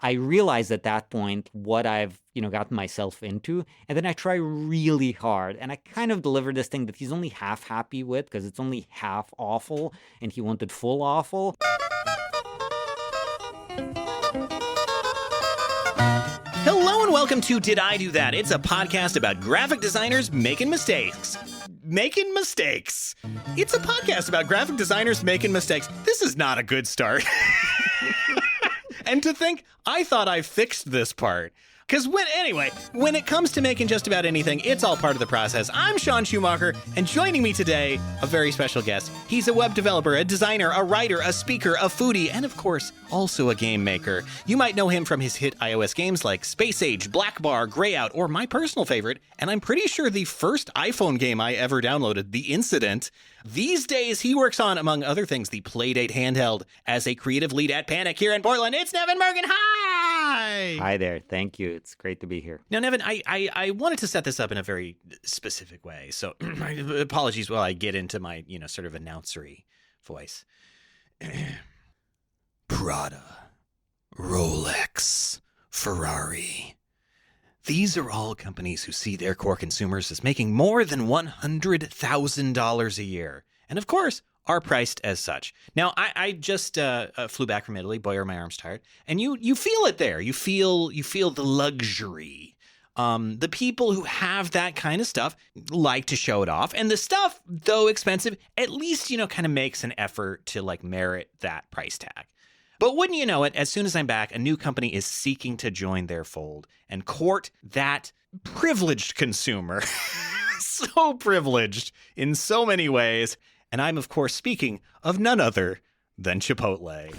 I realize at that point what I've, gotten myself into. And then I try really hard. And I kind of deliver this thing that he's only half happy with because it's only half awful and he wanted full awful. Hello and welcome to Did I Do That? It's a podcast about graphic designers making mistakes. Making mistakes. It's a podcast about graphic designers making mistakes. This is not a good start. And to think, I thought I fixed this part. Because when it comes to making just about anything, it's all part of the process. I'm Sean Schumacher, and joining me today, a very special guest. He's a web developer, a designer, a writer, a speaker, a foodie, and of course, also a game maker. You might know him from his hit iOS games like Space Age, Black Bar, Grayout, or my personal favorite, and I'm pretty sure the first iPhone game I ever downloaded, The Incident. These days, he works on, among other things, the Playdate handheld as a creative lead at Panic here in Portland. It's Neven Mrgan. Hi! Hi there. Thank you. It's great to be here. Now, Neven, I wanted to set this up in a very specific way, so apologies while I get into my, sort of announcery voice. Prada, Rolex, Ferrari. These are all companies who see their core consumers as making more than $100,000 a year. And of course, are priced as such. Now, I just flew back from Italy. Boy, are my arms tired. And you feel it there. You feel the luxury. The people who have that kind of stuff like to show it off. And the stuff, though expensive, at least, kind of makes an effort to merit that price tag. But wouldn't you know it, as soon as I'm back, a new company is seeking to join their fold and court that privileged consumer. So privileged in so many ways. And I'm, of course, speaking of none other than Chipotle.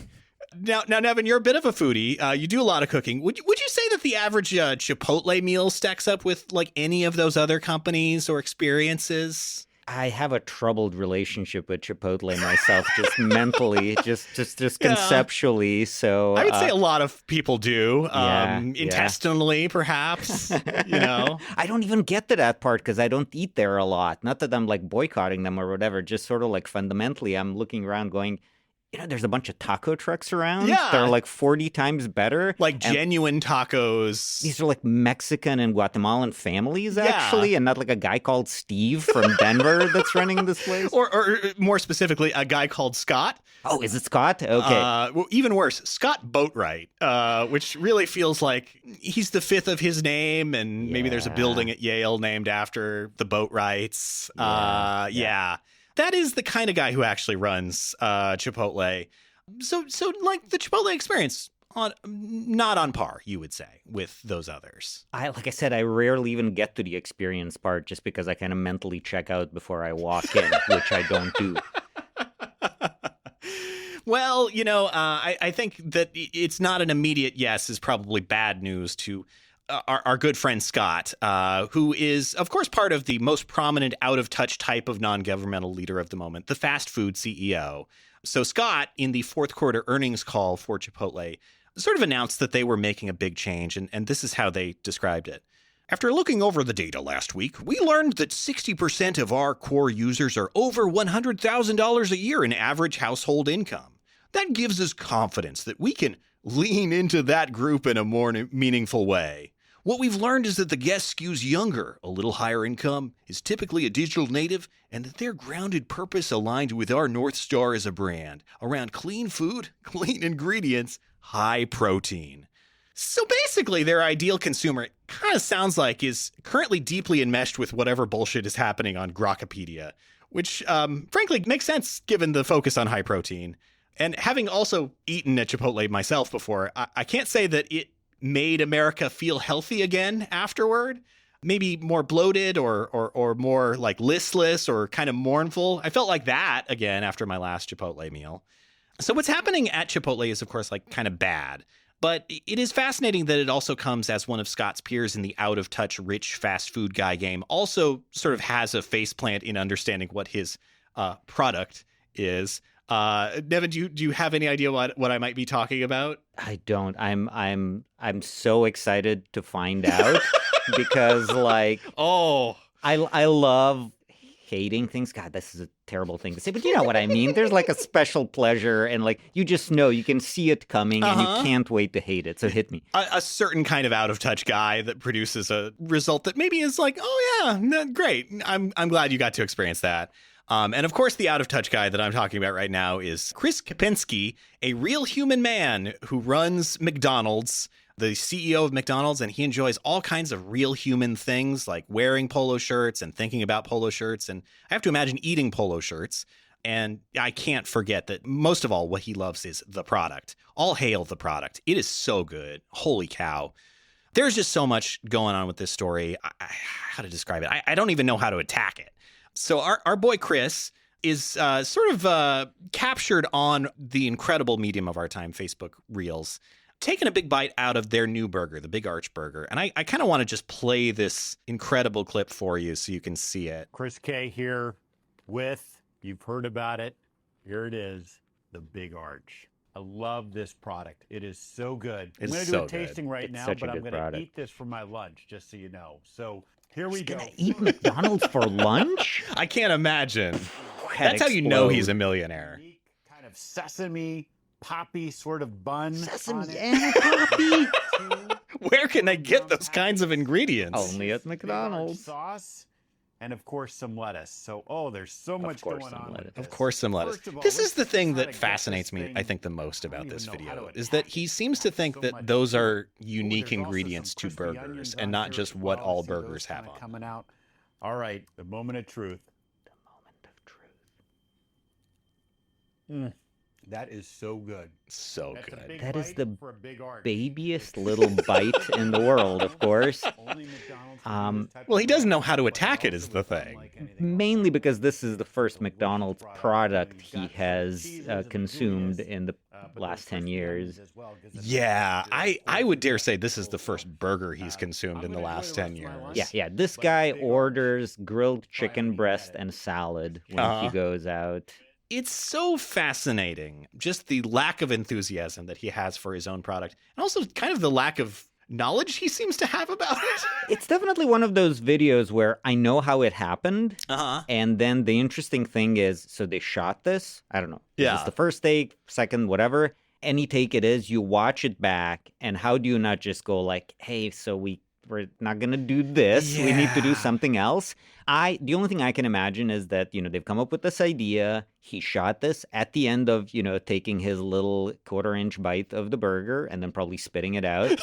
Now, Neven, you're a bit of a foodie. You do a lot of cooking. Would you say that the average Chipotle meal stacks up with any of those other companies or experiences? I have a troubled relationship with Chipotle myself, just mentally, just conceptually. So I would say a lot of people do, intestinally, perhaps. I don't even get to that part because I don't eat there a lot. Not that I'm boycotting them or whatever. Just sort of fundamentally, I'm looking around, going, there's a bunch of taco trucks around. Yeah. They're 40 times better. Genuine tacos. These are Mexican and Guatemalan families, actually, and not a guy called Steve from Denver that's running this place. Or more specifically, a guy called Scott. Oh, is it Scott? Okay. Well, even worse, Scott Boatwright, which really feels like he's the fifth of his name, and maybe there's a building at Yale named after the Boatwrights. Yeah. That is the kind of guy who actually runs Chipotle. So the Chipotle experience, not on par, you would say, with those others. Like I said, I rarely even get to the experience part just because I kind of mentally check out before I walk in, which I don't do. Well, I think that it's not an immediate yes is probably bad news to our good friend Scott, who is, of course, part of the most prominent out-of-touch type of non-governmental leader of the moment, the fast food CEO. So Scott, in the fourth quarter earnings call for Chipotle, sort of announced that they were making a big change, and this is how they described it. After looking over the data last week, we learned that 60% of our core users are over $100,000 a year in average household income. That gives us confidence that we can lean into that group in a more meaningful way. What we've learned is that the guest skews younger, a little higher income, is typically a digital native, and that their grounded purpose aligned with our North Star as a brand, around clean food, clean ingredients, high protein. So basically, their ideal consumer, it kind of sounds like, is currently deeply enmeshed with whatever bullshit is happening on Grokpedia, which, frankly, makes sense given the focus on high protein. And having also eaten at Chipotle myself before, I can't say that it made America feel healthy again afterward. Maybe more bloated or more listless or kind of mournful. I felt like that again after my last Chipotle meal. So what's happening at Chipotle is, of course, kind of bad. But it is fascinating that it also comes as one of Scott's peers in the out-of-touch rich fast food guy game also sort of has a faceplant in understanding what his product is. Neven, do you have any idea what I might be talking about? I don't. I'm so excited to find out because I love hating things. God, this is a terrible thing to say, but you know what I mean. There's like a special pleasure, and like you just know you can see it coming, and you can't wait to hate it. So hit me. A certain kind of out of touch guy that produces a result that maybe is like, oh yeah, no, great. I'm glad you got to experience that. And of course, the out of touch guy that I'm talking about right now is Chris Kapinski, a real human man who runs McDonald's, the CEO of McDonald's, and he enjoys all kinds of real human things like wearing polo shirts and thinking about polo shirts. And I have to imagine eating polo shirts. And I can't forget that most of all, what he loves is the product. All hail the product. It is so good. Holy cow. There's just so much going on with this story. How to describe it? I don't even know how to attack it. So our boy Chris is sort of captured on the incredible medium of our time, Facebook Reels, taking a big bite out of their new burger, the Big Arch Burger. And I kind of want to just play this incredible clip for you so you can see it. Chris K here with, you've heard about it, here it is, the Big Arch. I love this product. It is so good. I'm going to do a tasting right now, but I'm going to eat this for my lunch, just so you know. So here we go. Gonna eat McDonald's for lunch? I can't imagine. That's how you know he's a millionaire. Unique kind of sesame poppy sort of bun. Sesame and poppy. Where can I get those kinds of ingredients? Only at McDonald's. Sauce. And of course, some lettuce. So, there's so much going on with this. Of course, some lettuce. This is the thing that fascinates me, I think, the most about this video, is that he seems to think that those are unique ingredients to burgers and not just what all burgers have on. Coming out. All right, the moment of truth. The moment of truth. That is so good. So good. That is the babiest little bite in the world, of course. Well, he doesn't know how to attack it is the thing. Mainly because this is the first McDonald's product he has consumed in the last 10 years. Yeah, I would dare say this is the first burger he's consumed in the last 10 years. Yeah. This guy orders grilled chicken breast and salad when he goes out. It's so fascinating, just the lack of enthusiasm that he has for his own product, and also kind of the lack of knowledge he seems to have about it. It's definitely one of those videos where I know how it happened, and then the interesting thing is, so they shot this, I don't know, is this the first take, second, whatever, any take it is, you watch it back, and how do you not just go like, hey, so we're not going to do this. We need to do something else. The only thing I can imagine is that, they've come up with this idea. He shot this at the end of, taking his little 1/4-inch bite of the burger and then probably spitting it out.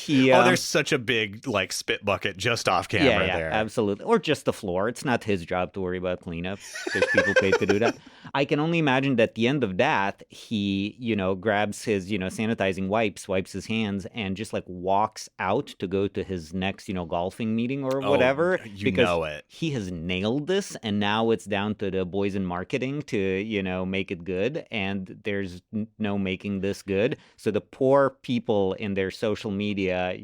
There's such a big, spit bucket just off camera there. Absolutely. Or just the floor. It's not his job to worry about cleanup. There's people paid to do that. I can only imagine that at the end of that, he, grabs his, sanitizing wipes his hands and just walks out to go to his next, golfing meeting or whatever. Know it. He has nailed this, and now it's down to the boys in marketing to, make it good. And there's no making this good. So the poor people in their social media,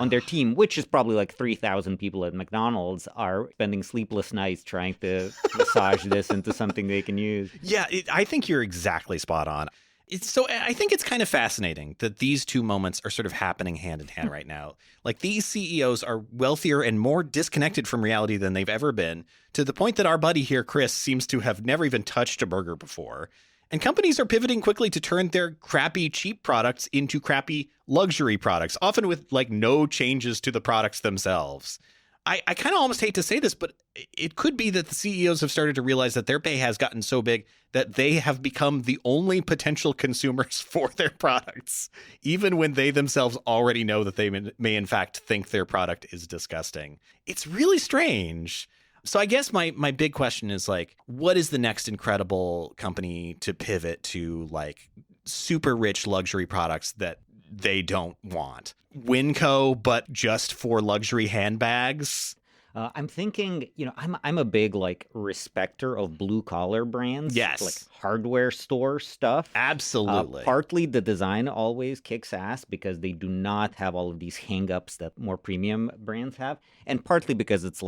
on their team, which is probably 3,000 people at McDonald's, are spending sleepless nights trying to massage this into something they can use. Yeah, I think you're exactly spot on. I think it's kind of fascinating that these two moments are sort of happening hand in hand right now. These CEOs are wealthier and more disconnected from reality than they've ever been, to the point that our buddy here, Chris, seems to have never even touched a burger before. And companies are pivoting quickly to turn their crappy, cheap products into crappy luxury products, often with no changes to the products themselves. I kind of almost hate to say this, but it could be that the CEOs have started to realize that their pay has gotten so big that they have become the only potential consumers for their products, even when they themselves already know that they may in fact think their product is disgusting. It's really strange. So I guess my big question is what is the next incredible company to pivot to super rich luxury products that they don't want? Winco, but just for luxury handbags? I'm thinking, I'm a big respecter of blue collar brands. Yes. Hardware store stuff. Absolutely. Partly the design always kicks ass because they do not have all of these hang-ups that more premium brands have. And partly because it's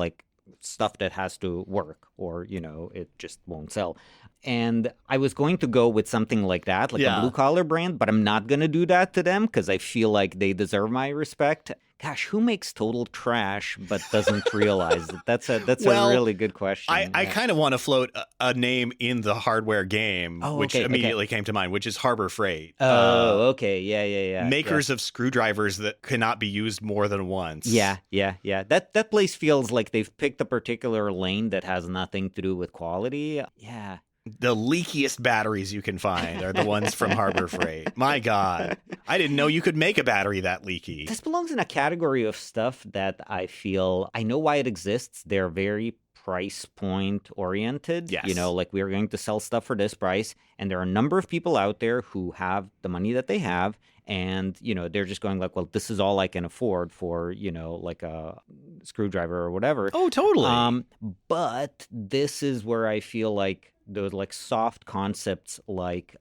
stuff that has to work or, it just won't sell. And I was going to go with something like that, a blue collar brand, but I'm not going to do that to them because I feel like they deserve my respect. Gosh, who makes total trash but doesn't realize it? That's a really good question. I kind of want to float a name in the hardware game, which immediately came to mind, which is Harbor Freight. Oh, okay. Yeah. Makers of screwdrivers that cannot be used more than once. Yeah. That place feels like they've picked a particular lane that has nothing to do with quality. Yeah. The leakiest batteries you can find are the ones from Harbor Freight. My God. I didn't know you could make a battery that leaky. This belongs in a category of stuff that I feel, I know why it exists. They're very price point oriented. Yes. You know, like we're going to sell stuff for this price. And there are a number of people out there who have the money that they have. And, you know, they're just going like, well, this is all I can afford for, you know, like a screwdriver or whatever. Oh, totally. But this is where I feel like those like soft concepts like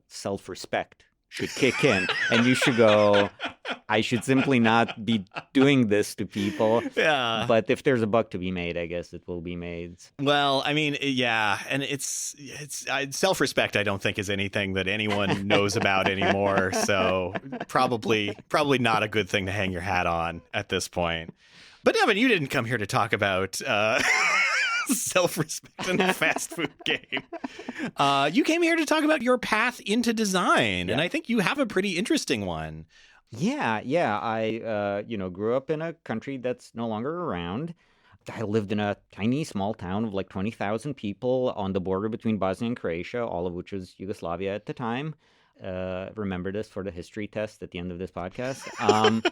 self-respect should kick in. And you should go, I should simply not be doing this to people. Yeah. But if there's a buck to be made, I guess it will be made. Well, I mean, yeah. And it's self-respect, I don't think, is anything that anyone knows about anymore. So probably not a good thing to hang your hat on at this point. But Neven, you didn't come here to talk about self-respect in a fast food game. You came here to talk about your path into design, and I think you have a pretty interesting one. Yeah. I, grew up in a country that's no longer around. I lived in a tiny, small town of like 20,000 people on the border between Bosnia and Croatia, all of which was Yugoslavia at the time. Remember this for the history test at the end of this podcast.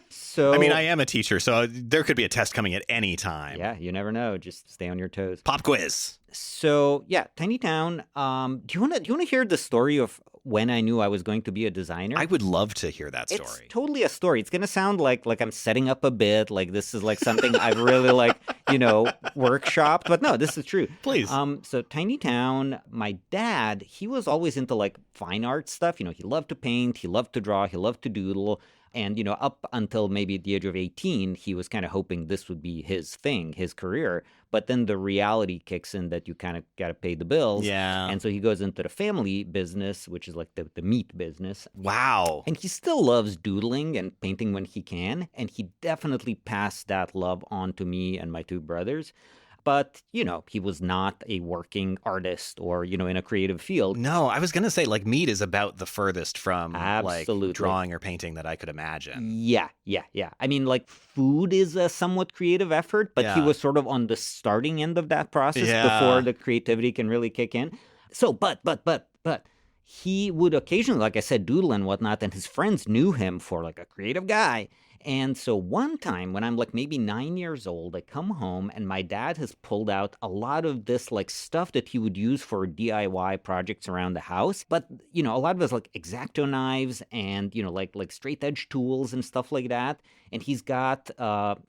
So I mean, I am a teacher, so there could be a test coming at any time. Yeah, you never know. Just stay on your toes. Pop quiz. So yeah, tiny town. Do you want to hear the story of when I knew I was going to be a designer? I would love to hear that story. It's totally a story. It's gonna sound like I'm setting up a bit, like this is like something I've really workshopped, but no, this is true. Please. So tiny town. My dad, he was always into like fine art stuff. You know, he loved to paint, he loved to draw, he loved to doodle. And, you know, up until maybe at the age of 18, he was kind of hoping this would be his thing, his career. But then the reality kicks in that you kind of got to pay the bills. Yeah. And so he goes into the family business, which is like the meat business. Wow. And he still loves doodling and painting when he can. And he definitely passed that love on to me and my two brothers. But, you know, he was not a working artist or, you know, in a creative field. No, I was going to say, like, meat is about the furthest from, Absolutely. like, drawing or painting that I could imagine. Yeah. I mean, like, food is a somewhat creative effort, but he was sort of on the starting end of that process before the creativity can really kick in. So, but he would occasionally, like I said, doodle and whatnot, and his friends knew him for, like, a creative guy. And so one time when I'm like maybe 9 years old, I come home and my dad has pulled out a lot of this like stuff that he would use for DIY projects around the house. But, you know, a lot of it is like X-Acto knives and, you know, like straight edge tools and stuff like that. And he's got,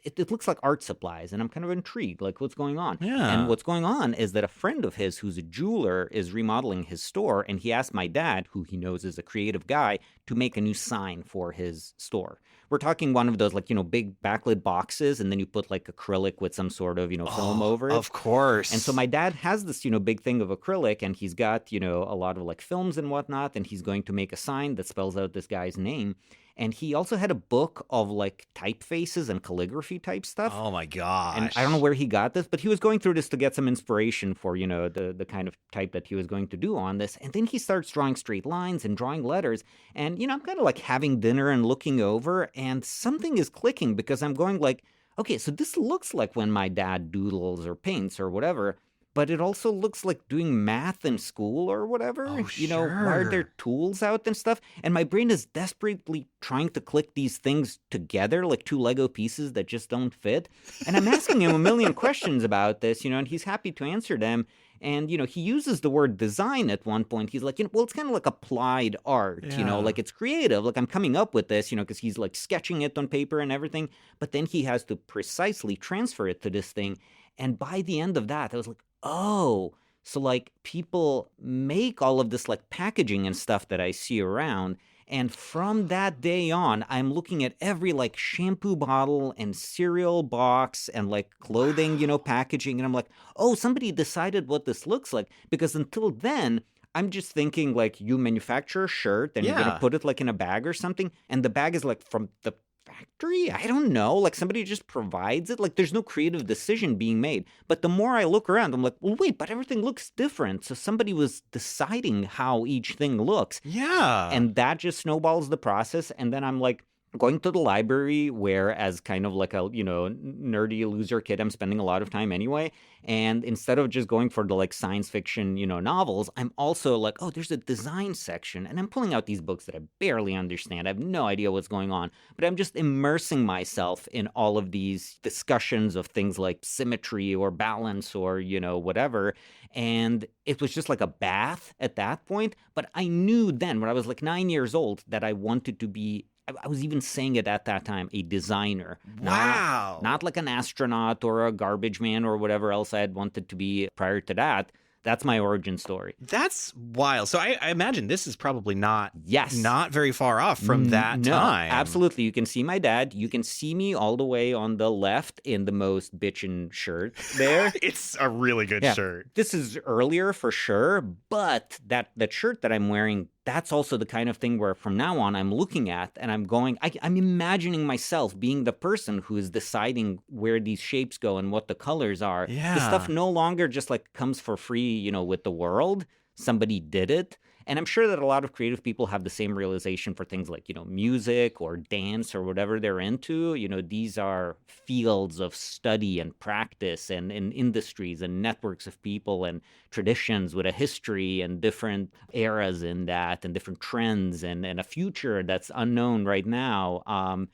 it looks like art supplies. And I'm kind of intrigued, like what's going on? Yeah. And what's going on is that a friend of his who's a jeweler is remodeling his store. And he asked my dad, who he knows is a creative guy, to make a new sign for his store. We're talking one of those, like, you know, big backlit boxes, and then you put like acrylic with some sort of, you know, film over it. Of course. And so my dad has this, you know, big thing of acrylic, and he's got, you know, a lot of like films and whatnot, and he's going to make a sign that spells out this guy's name. And he also had a book of like typefaces and calligraphy type stuff. Oh my gosh. And I don't know where he got this, but he was going through this to get some inspiration for, you know, the kind of type that he was going to do on this. And then he starts drawing straight lines and drawing letters. And, you know, I'm kind of like having dinner and looking over, and something is clicking because I'm going like, okay, so this looks like when my dad doodles or paints or whatever. But it also looks like doing math in school or whatever. Oh, you know, why are there tools out and stuff? And my brain is desperately trying to click these things together, like two Lego pieces that just don't fit. And I'm asking him a million questions about this, you know, and he's happy to answer them. And, you know, he uses the word design at one point. He's like, you know, well, it's kind of like applied art, you know, like it's creative. Like I'm coming up with this, you know, because he's like sketching it on paper and everything. But then he has to precisely transfer it to this thing. And by the end of that, I was like, oh, so like people make all of this like packaging and stuff that I see around. And from that day on, I'm looking at every like shampoo bottle and cereal box and like clothing, you know, packaging. And I'm like, oh, somebody decided what this looks like. Because until then, I'm just thinking like you manufacture a shirt and you're going to put it like in a bag or something. And the bag is like from the factory? I don't know. Like somebody just provides it. Like there's no creative decision being made. But the more I look around, I'm like, well, wait, but everything looks different. So somebody was deciding how each thing looks. Yeah. And that just snowballs the process. And then I'm like, going to the library where, as kind of like a, nerdy loser kid, I'm spending a lot of time anyway. And instead of just going for the like science fiction, novels, I'm also like, oh, there's a design section. And I'm pulling out these books that I barely understand. I have no idea what's going on. But I'm just immersing myself in all of these discussions of things like symmetry or balance or, whatever. And it was just like a bath at that point. But I knew then, when I was like 9 years old, that I wanted to be, I was even saying it at that time, a designer. Wow. Not like an astronaut or a garbage man or whatever else I had wanted to be prior to that. That's my origin story. That's wild. So I imagine this is probably not very far off from that time. Absolutely. You can see my dad. You can see me all the way on the left in the most bitchin' shirt there. It's a really good shirt. This is earlier for sure, but that shirt that I'm wearing, that's also the kind of thing where from now on I'm looking at and I'm going, I'm imagining myself being the person who is deciding where these shapes go and what the colors are. Yeah. The stuff no longer just like comes for free, with the world. Somebody did it. And I'm sure that a lot of creative people have the same realization for things like, music or dance or whatever they're into. These are fields of study and practice and industries and networks of people and traditions with a history and different eras in that and different trends and a future that's unknown right now.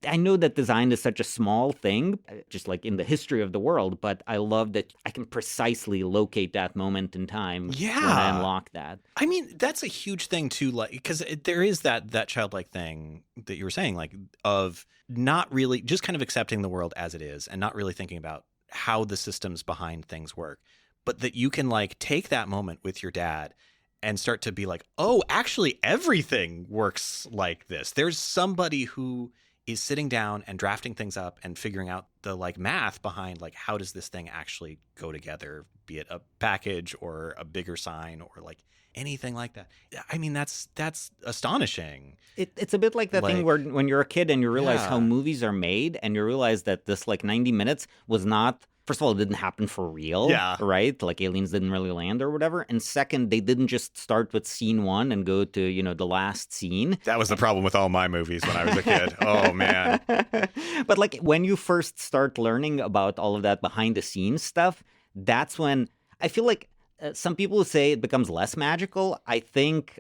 I know that design is such a small thing, just like in the history of the world, but I love that I can precisely locate that moment in time when I unlock that. I mean, that's a huge thing too, like, because there is that childlike thing that you were saying, like, of not really just kind of accepting the world as it is and not really thinking about how the systems behind things work, but that you can like take that moment with your dad and start to be like, oh, actually everything works like this. There's somebody who is sitting down and drafting things up and figuring out the like math behind like how does this thing actually go together, be it a package or a bigger sign or like anything like that. I mean, that's astonishing. It's a bit like that thing where when you're a kid and you realize how movies are made and you realize that this like 90 minutes was not, first of all, it didn't happen for real, right? Like aliens didn't really land or whatever. And second, they didn't just start with scene one and go to, the last scene. That was the problem with all my movies when I was a kid. Oh, man. But like when you first start learning about all of that behind the scenes stuff, that's when I feel like some people say it becomes less magical. I think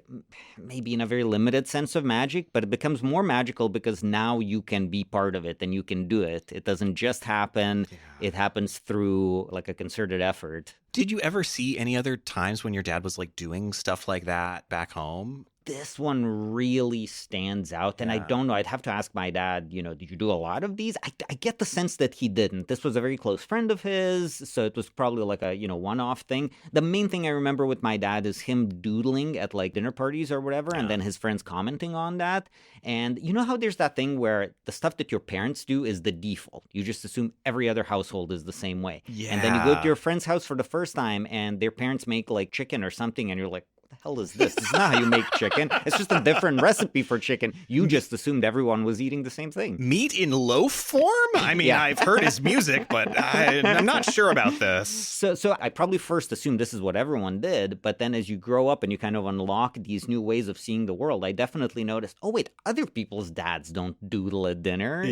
maybe in a very limited sense of magic, but it becomes more magical because now you can be part of it and you can do it. It doesn't just happen. Yeah. It happens through like a concerted effort. Did you ever see any other times when your dad was like doing stuff like that back home? This one really stands out. And I don't know. I'd have to ask my dad, did you do a lot of these? I get the sense that he didn't. This was a very close friend of his. So it was probably like a, one-off thing. The main thing I remember with my dad is him doodling at like dinner parties or whatever. And then his friends commenting on that. And you know how there's that thing where the stuff that your parents do is the default. You just assume every other household is the same way. Yeah. And then you go to your friend's house for the first time and their parents make like chicken or something. And you're like, the hell is this? This is not how you make chicken. It's just a different recipe for chicken. You just assumed everyone was eating the same thing. Meat in loaf form? I mean, I've heard his music, but I'm not sure about this. So I probably first assumed this is what everyone did, but then as you grow up and you kind of unlock these new ways of seeing the world, I definitely noticed, oh wait, other people's dads don't doodle at dinner,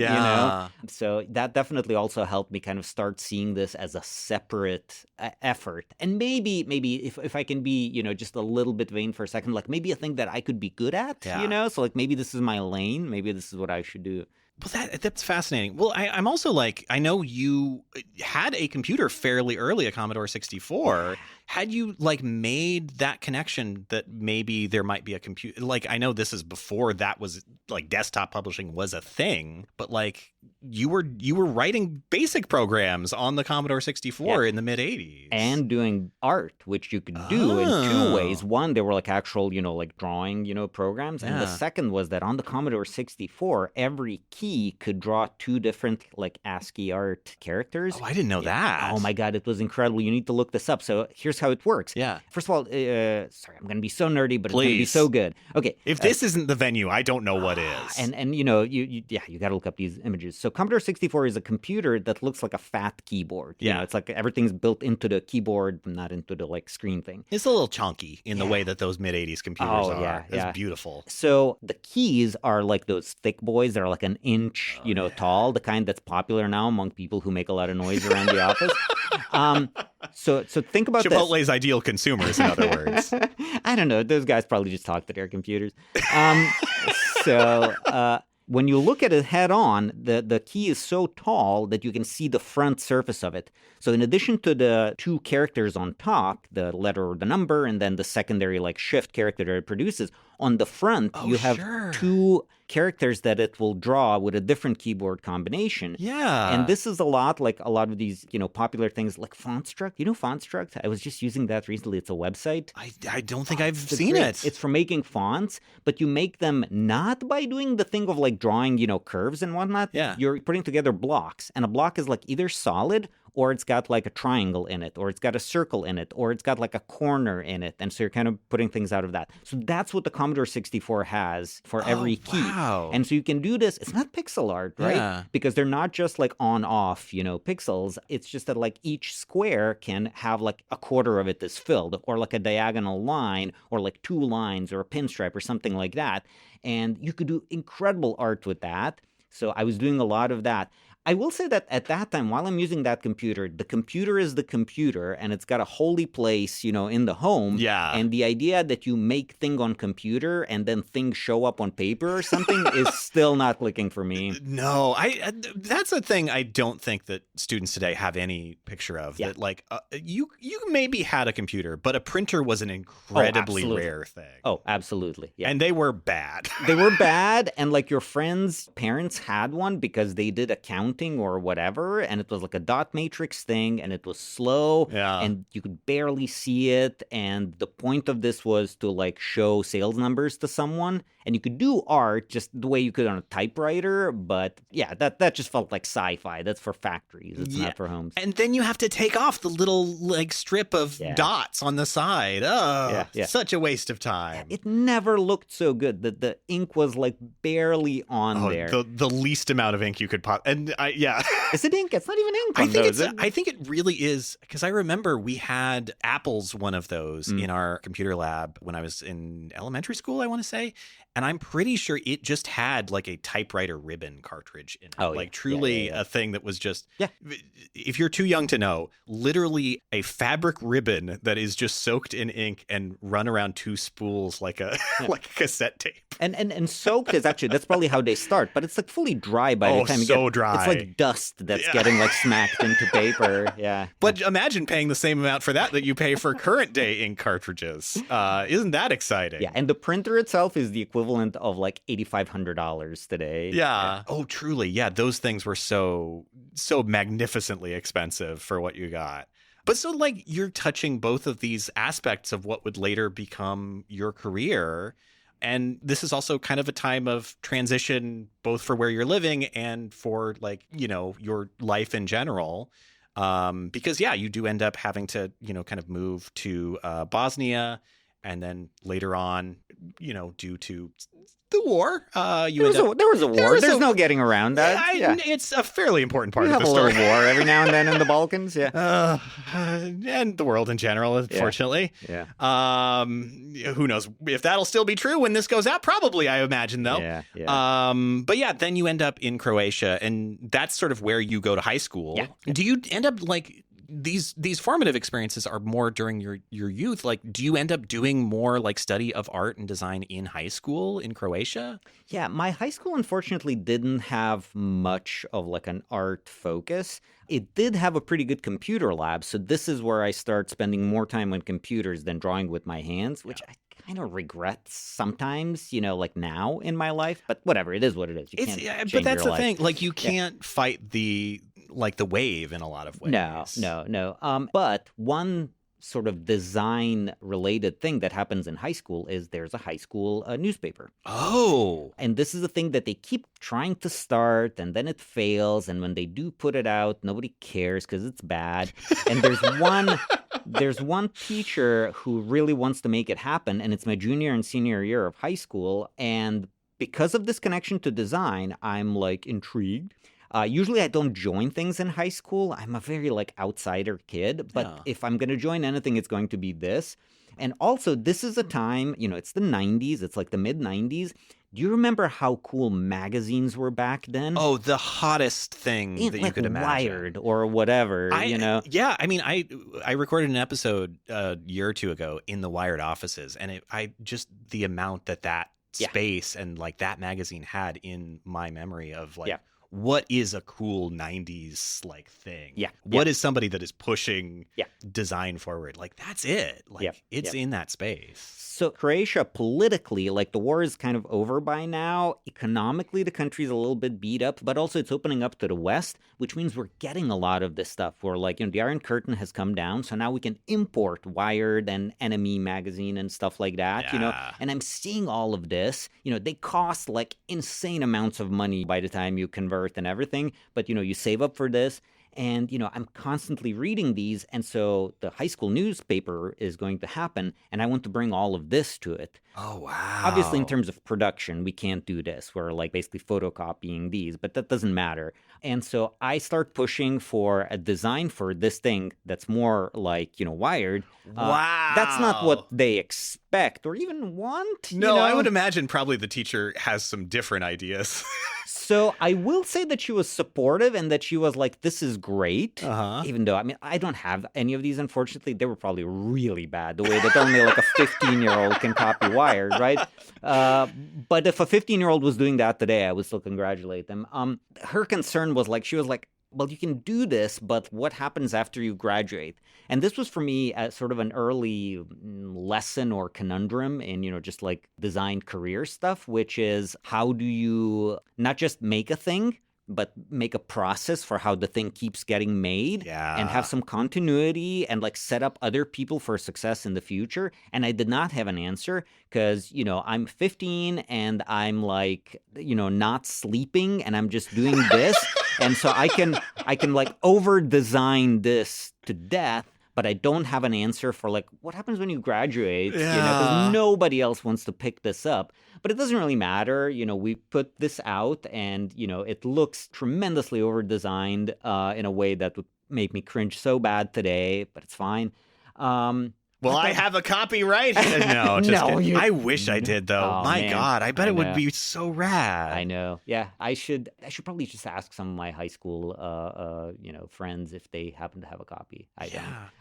So that definitely also helped me kind of start seeing this as a separate effort. And maybe if I can be, just a little bit vain for a second, like maybe a thing that I could be good at, so like maybe this is my lane, maybe this is what I should do. Well, that's fascinating. Well, I'm also like, I know you had a computer fairly early, a Commodore 64. Had you like made that connection that maybe there might be a computer? Like, I know this is before that was like desktop publishing was a thing, but like you were writing basic programs on the Commodore 64 in the mid 80s and doing art, which you could do in two ways. One, they were like actual, like drawing, programs. And the second was that on the Commodore 64, every key key could draw 2 different like ASCII art characters. Oh, I didn't know that. Oh my God, it was incredible. You need to look this up. So here's how it works. Yeah. First of all, sorry, I'm going to be so nerdy, but Please. It's going to be so good. Okay. If this isn't the venue, I don't know what is. And you know, you got to look up these images. So Commodore 64 is a computer that looks like a fat keyboard. You know, it's like everything's built into the keyboard, not into the like screen thing. It's a little chunky in the way that those mid-'80s computers are. Yeah, It's beautiful. So the keys are like those thick boys that are like an inch, tall, the kind that's popular now among people who make a lot of noise around the office. So think about Chipotle's ideal consumers, in other words. I don't know. Those guys probably just talk to their computers. When you look at it head on, the key is so tall that you can see the front surface of it. So in addition to the 2 characters on top, the letter or the number, and then the secondary like shift character that it produces, on the front you have 2 characters that it will draw with a different keyboard combination. Yeah. And this is a lot like a lot of these, popular things like FontStruct. You know FontStruct? I was just using that recently. It's a website. I don't think I've seen it. It's for making fonts, but you make them not by doing the thing of like drawing, curves and whatnot. Yeah. You're putting together blocks, and a block is like either solid or it's got like a triangle in it, or it's got a circle in it, or it's got like a corner in it. And so you're kind of putting things out of that. So that's what the Commodore 64 has for every key. Wow. And so you can do this. It's not pixel art, right? Yeah. Because they're not just like on-off, pixels. It's just that like each square can have like a quarter of it is filled, or like a diagonal line, or like 2 lines, or a pinstripe, or something like that. And you could do incredible art with that. So I was doing a lot of that. I will say that at that time, while I'm using that computer, the computer is the computer, and it's got a holy place, in the home. Yeah. And the idea that you make thing on computer and then things show up on paper or something is still not clicking for me. No, that's a thing I don't think that students today have any picture of. Yeah. That like you maybe had a computer, but a printer was an incredibly rare thing. Oh, absolutely. Yeah. And they were bad. They were bad, and like your friends' parents had one because they did accounting or whatever, and it was like a dot matrix thing, and it was slow, and you could barely see it, and the point of this was to like show sales numbers to someone, and you could do art just the way you could on a typewriter, but yeah, that just felt like sci-fi. That's for factories. It's not for homes. And then you have to take off the little like strip of dots on the side. Oh, such a waste of time. It never looked so good. The ink was like barely on there. The least amount of ink you could pop. And Is it ink? It's not even ink. I think it really is, because I remember we had Apple's one of those in our computer lab when I was in elementary school, I want to say. And I'm pretty sure it just had like a typewriter ribbon cartridge in it. Truly a thing that was just, if you're too young to know, literally a fabric ribbon that is just soaked in ink and run around 2 spools like a like a cassette tape. And soaked is actually, that's probably how they start, but it's like fully dry by the time you get dry. It's like dust that's getting like smacked into paper. Yeah. But imagine paying the same amount for that you pay for current day ink cartridges. Isn't that exciting? Yeah. And the printer itself is the equivalent of like $8,500 today. Yeah. Oh, truly. Yeah. Those things were so magnificently expensive for what you got. But so like you're touching both of these aspects of what would later become your career. And this is also kind of a time of transition, both for where you're living and for like, your life in general. Because, you do end up having to, kind of move to Bosnia. And then later on, due to the war, there was a war. There's no getting around that. It's a fairly important part of the story. You have a little war every now and then in the Balkans, and the world in general, unfortunately. Yeah. Who knows if that'll still be true when this goes out? Probably, I imagine, though. Yeah. But then you end up in Croatia, and that's sort of where you go to high school. Yeah. Do you end up like these formative experiences are more during your youth? Like, do you end up doing more like study of art and design in high school in Croatia? Yeah, my high school unfortunately didn't have much of like an art focus. It did have a pretty good computer lab, so this is where I start spending more time on computers than drawing with my hands, which I kind of regret sometimes, like now in my life. But whatever, it is what it is. You can't change but that's your the life. thing. Like, you can't fight the wave in a lot of ways. No. But one sort of design related thing that happens in high school is there's a high school newspaper. Oh. And this is the thing that they keep trying to start, and then it fails. And when they do put it out, nobody cares because it's bad. And there's one teacher who really wants to make it happen, and it's my junior and senior year of high school. And because of this connection to design, I'm like intrigued. Usually I don't join things in high school. I'm a very like outsider kid, but if I'm going to join anything, it's going to be this. And also this is a time, it's the 90s. It's like the mid 90s. Do you remember how cool magazines were back then? Oh, the hottest thing that you could imagine. Wired or whatever, Yeah, I mean, I recorded an episode a year or two ago in the Wired offices, and just the amount that space and like that magazine had in my memory of like, what is a cool 90s like thing? Yeah. What is somebody that is pushing design forward? Like, that's it. Like, it's in that space. So Croatia politically, like the war is kind of over by now. Economically, the country's a little bit beat up, but also it's opening up to the West, which means we're getting a lot of this stuff. We're like, the Iron Curtain has come down, so now we can import Wired and Enemy magazine and stuff like that, And I'm seeing all of this. They cost like insane amounts of money by the time you convert and everything, but you save up for this. And, I'm constantly reading these. And so the high school newspaper is going to happen. And I want to bring all of this to it. Oh, wow. Obviously, in terms of production, we can't do this. We're like basically photocopying these, but that doesn't matter. And so I start pushing for a design for this thing that's more like, Wired. Wow. That's not what they expect or even want. No, I would imagine probably the teacher has some different ideas. So I will say that she was supportive and that she was like, this is great. Even though, I don't have any of these, unfortunately. They were probably really bad, the way that only like a 15-year-old can copy Wired, right? But if a 15-year-old was doing that today, I would still congratulate them. Her concern was like, she was like, well, you can do this, but what happens after you graduate? And this was for me as sort of an early lesson or conundrum in, just like design career stuff, which is how do you not just make a thing, but make a process for how the thing keeps getting made and have some continuity and like set up other people for success in the future. And I did not have an answer because, I'm 15 and I'm like, not sleeping and I'm just doing this. And so I can like over design this to death. But I don't have an answer for like what happens when you graduate, because nobody else wants to pick this up. But it doesn't really matter. We put this out and, it looks tremendously over-designed in a way that would make me cringe so bad today, but it's fine. Well, I have a copy right. No, just kidding. I wish I did, though. Oh, My man. God, I bet it would be so rad. I know. Yeah, I should probably just ask some of my high school, friends if they happen to have a copy. I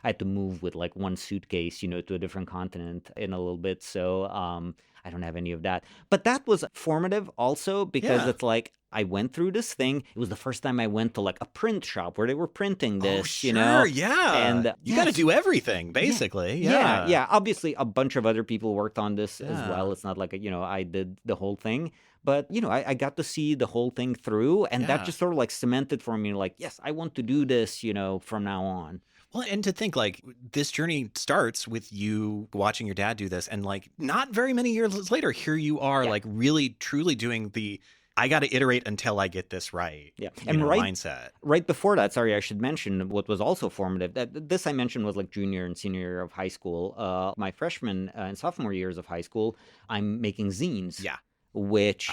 had to move with like one suitcase, to a different continent in a little bit, so I don't have any of that. But that was formative also because it's like I went through this thing. It was the first time I went to like a print shop where they were printing this, Oh, sure, yeah. And you got to do everything, basically. Yeah. Obviously, a bunch of other people worked on this as well. It's not like, I did the whole thing. But, I got to see the whole thing through. And that just sort of like cemented for me, like, yes, I want to do this, from now on. Well, and to think like this journey starts with you watching your dad do this. And like not very many years later, here you are like really, truly doing I got to iterate until I get this right. Yeah. Mindset. Right before that, sorry, I should mention what was also formative. This I mentioned was like junior and senior year of high school. My freshman and sophomore years of high school, I'm making zines. Yeah. Which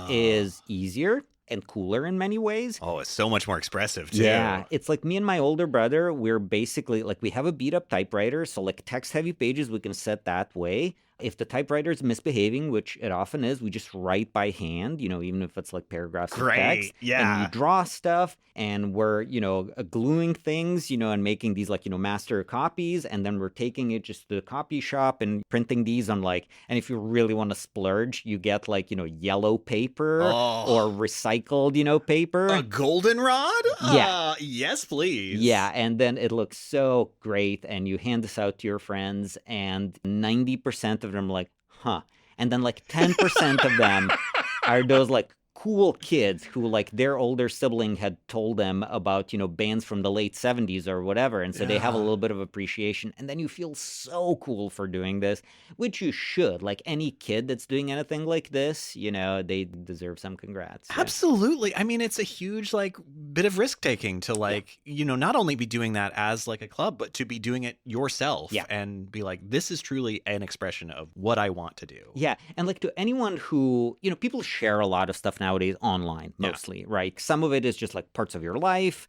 is easier and cooler in many ways. Oh, it's so much more expressive, too. Yeah, it's like me and my older brother, we're basically, like we have a beat-up typewriter, so like text-heavy pages, we can set that way. If the typewriter is misbehaving, which it often is, we just write by hand, even if it's like paragraphs of text. Yeah. And you draw stuff, and we're, gluing things, and making these like, master copies, and then we're taking it just to the copy shop and printing these on like, and if you really want to splurge, you get like, yellow paper or recycled, paper. A goldenrod? Yeah. Yes, please. Yeah, and then it looks so great, and you hand this out to your friends, and 90% of them are like, huh. And then like 10% of them are those like cool kids who like their older sibling had told them about, bands from the late 70s or whatever. And so they have a little bit of appreciation. And then you feel so cool for doing this, which you should. Like any kid that's doing anything like this, they deserve some congrats. Yeah. Absolutely. I mean, it's a huge like bit of risk taking to like, not only be doing that as like a club, but to be doing it yourself and be like, this is truly an expression of what I want to do. Yeah. And like to anyone who, people share a lot of stuff nowadays online, mostly, right? Some of it is just like parts of your life.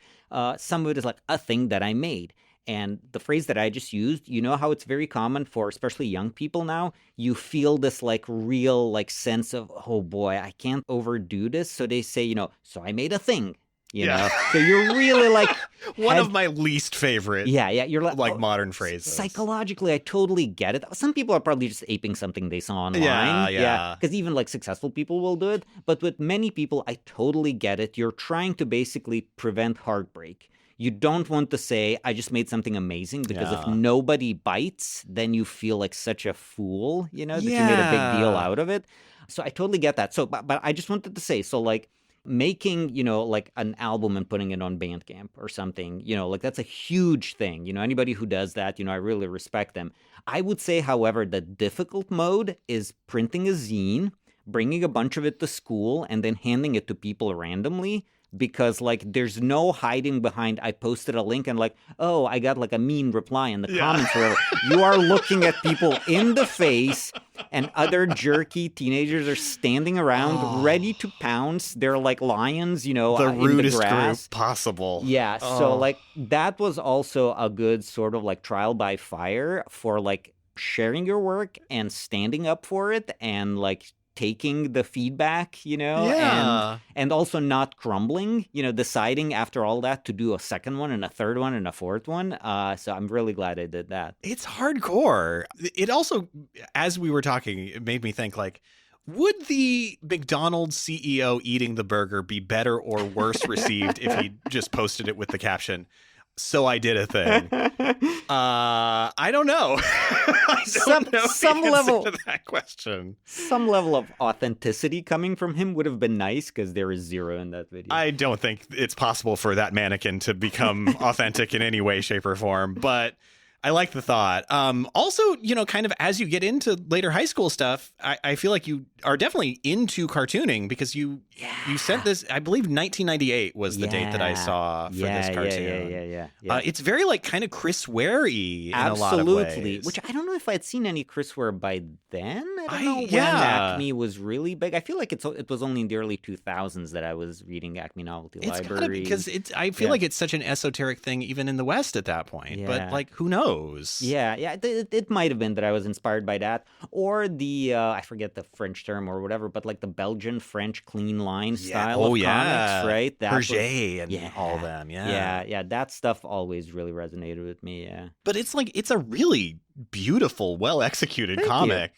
Some of it is like a thing that I made. And the phrase that I just used, how it's very common for especially young people now, you feel this like real like sense of, oh boy, I can't overdo this. So they say, so I made a thing. So you're really like one of my least favorite. Yeah, you're like modern phrases. Psychologically, I totally get it. Some people are probably just aping something they saw online. Yeah. Because even like successful people will do it. But with many people, I totally get it. You're trying to basically prevent heartbreak. You don't want to say, I just made something amazing, because if nobody bites, then you feel like such a fool, that you made a big deal out of it. So I totally get that. So, but I just wanted to say, so like, making, like an album and putting it on Bandcamp or something, like that's a huge thing. Anybody who does that, I really respect them. I would say, however, the difficult mode is printing a zine, bringing a bunch of it to school, and then handing it to people randomly. Because like there's no hiding behind I posted a link and like, oh, I got like a mean reply in the comments or whatever. You are looking at people in the face, and other jerky teenagers are standing around ready to pounce. They're like lions, the rudest in the grass. Group possible. Yeah. So like that was also a good sort of like trial by fire for like sharing your work and standing up for it and like taking the feedback, and also not crumbling, deciding after all that to do a second one and a third one and a fourth one. So I'm really glad I did that. It's hardcore. It also, as we were talking, it made me think like, would the McDonald's CEO eating the burger be better or worse received if he just posted it with the caption, "So I did a thing"? I don't know. I don't know some the answer level to that question. Some level of authenticity coming from him would have been nice, because there is zero in that video. I don't think it's possible for that mannequin to become authentic in any way, shape, or form, but I like the thought. Also, kind of as you get into later high school stuff, I feel like you are definitely into cartooning, because you sent this, I believe 1998 was the date that I saw for this cartoon. Yeah. It's very like kind of Chris Ware-y in a lot of ways. Which I don't know if I'd seen any Chris Ware by then. I don't know when Acme was really big. I feel like it was only in the early 2000s that I was reading Acme Novelty Library. Because I feel like it's such an esoteric thing even in the West at that point. But like, who knows? Yeah. It might have been that I was inspired by that, or the I forget the French term or whatever, but like the Belgian French clean line style of comics, right? Hergé and all of them. Yeah. That stuff always really resonated with me. Yeah, but it's like it's a really beautiful, well executed comic.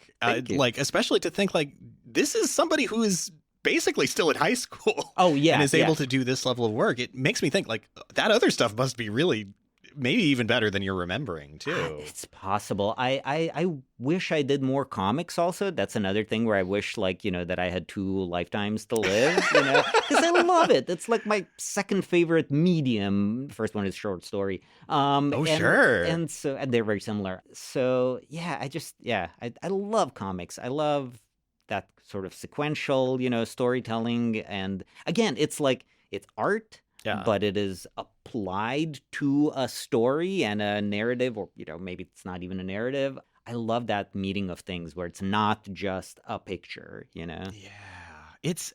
Like especially to think like this is somebody who is basically still in high school. Oh yeah, and is able to do this level of work. It makes me think like that other stuff must be really maybe even better than you're remembering too. It's possible. I wish I did more comics also. That's another thing where I wish like, that I had 2 lifetimes to live, because I love it. It's like my second favorite medium. First one is short story. Sure. And they're very similar. So yeah, I love comics. I love that sort of sequential, storytelling. And again, it's like, it's art. Yeah. But it is applied to a story and a narrative, or maybe it's not even a narrative. I love that meeting of things where it's not just a picture, Yeah. It's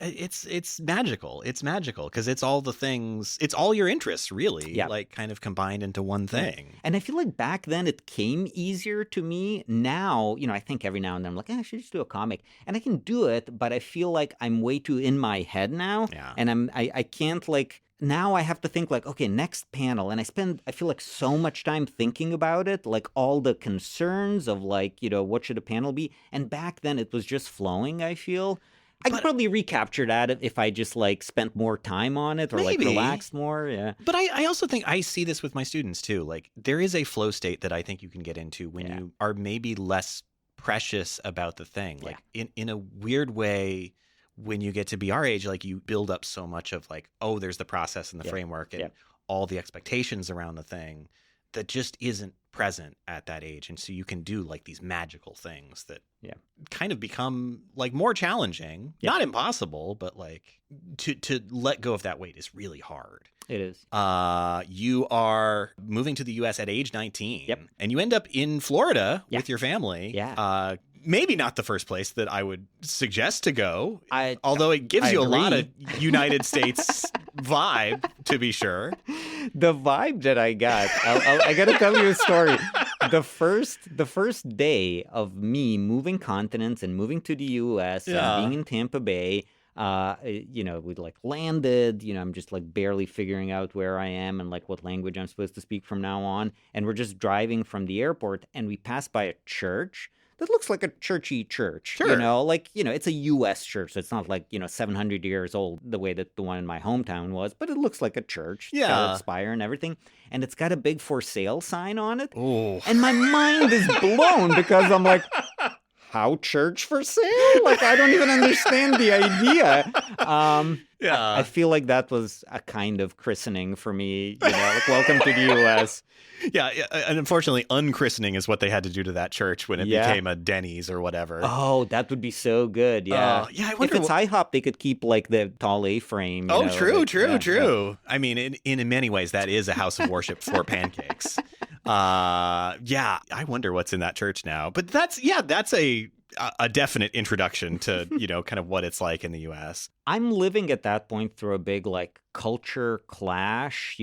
magical. It's magical because it's all the things, it's all your interests really, like kind of combined into one thing. And I feel like back then it came easier to me. Now, I think every now and then I'm like, I should just do a comic, and I can do it, but I feel like I'm way too in my head now. Yeah. And I can't like. Now I have to think like, okay, next panel. And I feel like so much time thinking about it, like all the concerns of like, what should a panel be? And back then it was just flowing, I feel. I could probably recapture that if I just like spent more time on it or like relaxed more. Yeah. But I also think I see this with my students too. Like there is a flow state that I think you can get into when you are maybe less precious about the thing. Like in a weird way, when you get to be our age, like you build up so much of like, oh, there's the process and the framework and all the expectations around the thing that just isn't present at that age. And so you can do like these magical things that kind of become like more challenging, not impossible, but like to let go of that weight is really hard. It is. You are moving to the U.S. at age 19, and you end up in Florida with your family. Yeah. Maybe not the first place that I would suggest to go, although it gives you a lot of United States vibe, to be sure. The vibe that I got, I got to tell you a story. The first day of me moving continents and moving to the U.S. and being in Tampa Bay, we like landed, I'm just like barely figuring out where I am and like what language I'm supposed to speak from now on. And we're just driving from the airport and we pass by a church that looks like a churchy church, sure. It's a U.S. church. So it's not like, 700 years old the way that the one in my hometown was, but it looks like a church. It's got a spire and everything. And it's got a big for sale sign on it. Ooh. And my mind is blown because I'm like, how church for sale? Like, I don't even understand the idea. I feel like that was a kind of christening for me, like welcome to the U.S. Yeah, and unfortunately, unchristening is what they had to do to that church when it became a Denny's or whatever. Oh, that would be so good. Yeah, I wonder if it's IHOP, they could keep like the tall A-frame. True. I mean, in many ways, that is a house of worship for pancakes. I wonder what's in that church now. But that's a definite introduction to, kind of what it's like in the U.S. I'm living at that point through a big like culture clash,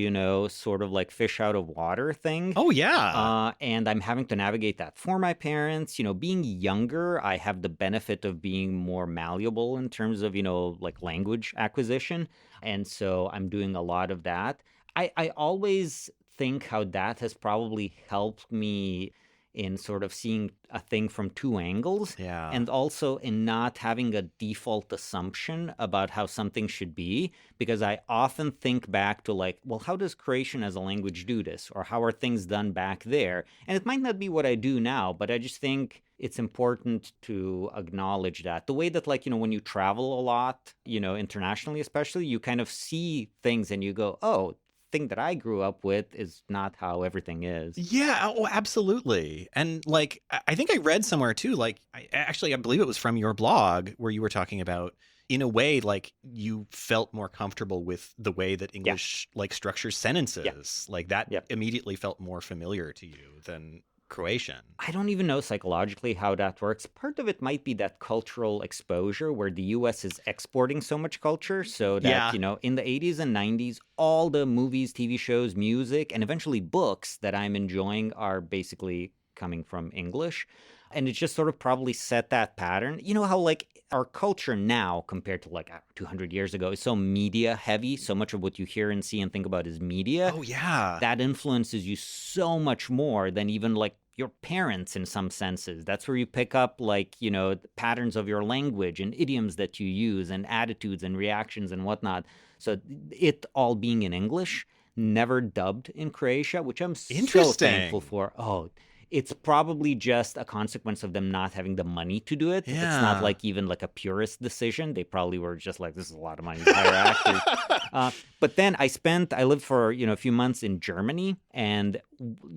sort of like fish out of water thing. Oh, yeah. And I'm having to navigate that for my parents. Being younger, I have the benefit of being more malleable in terms of, like language acquisition. And so I'm doing a lot of that. I always think how that has probably helped me in sort of seeing a thing from two angles, and also in not having a default assumption about how something should be, because I often think back to like, well, how does Croatian as a language do this? Or how are things done back there? And it might not be what I do now, but I just think it's important to acknowledge that. The way that like, when you travel a lot, internationally especially, you kind of see things and you go, oh, thing that I grew up with is not how everything is. Yeah, absolutely. And like, I think I read somewhere too, like, I believe it was from your blog where you were talking about, in a way, like you felt more comfortable with the way that English like structures sentences. Like that immediately felt more familiar to you than Croatian. I don't even know psychologically how that works. Part of it might be that cultural exposure where the U.S. is exporting so much culture so that, in the 80s and 90s, all the movies, TV shows, music, and eventually books that I'm enjoying are basically coming from English. And it just sort of probably set that pattern. You know how like our culture now compared to like 200 years ago is so media heavy. So much of what you hear and see and think about is media. Oh, yeah. That influences you so much more than even like your parents in some senses. That's where you pick up like, the patterns of your language and idioms that you use and attitudes and reactions and whatnot. So it all being in English, never dubbed in Croatia, which I'm so thankful for. Oh, it's probably just a consequence of them not having the money to do it. Yeah. It's not like even like a purist decision. They probably were just like, this is a lot of money to hire actors. But then I lived for, a few months in Germany, and,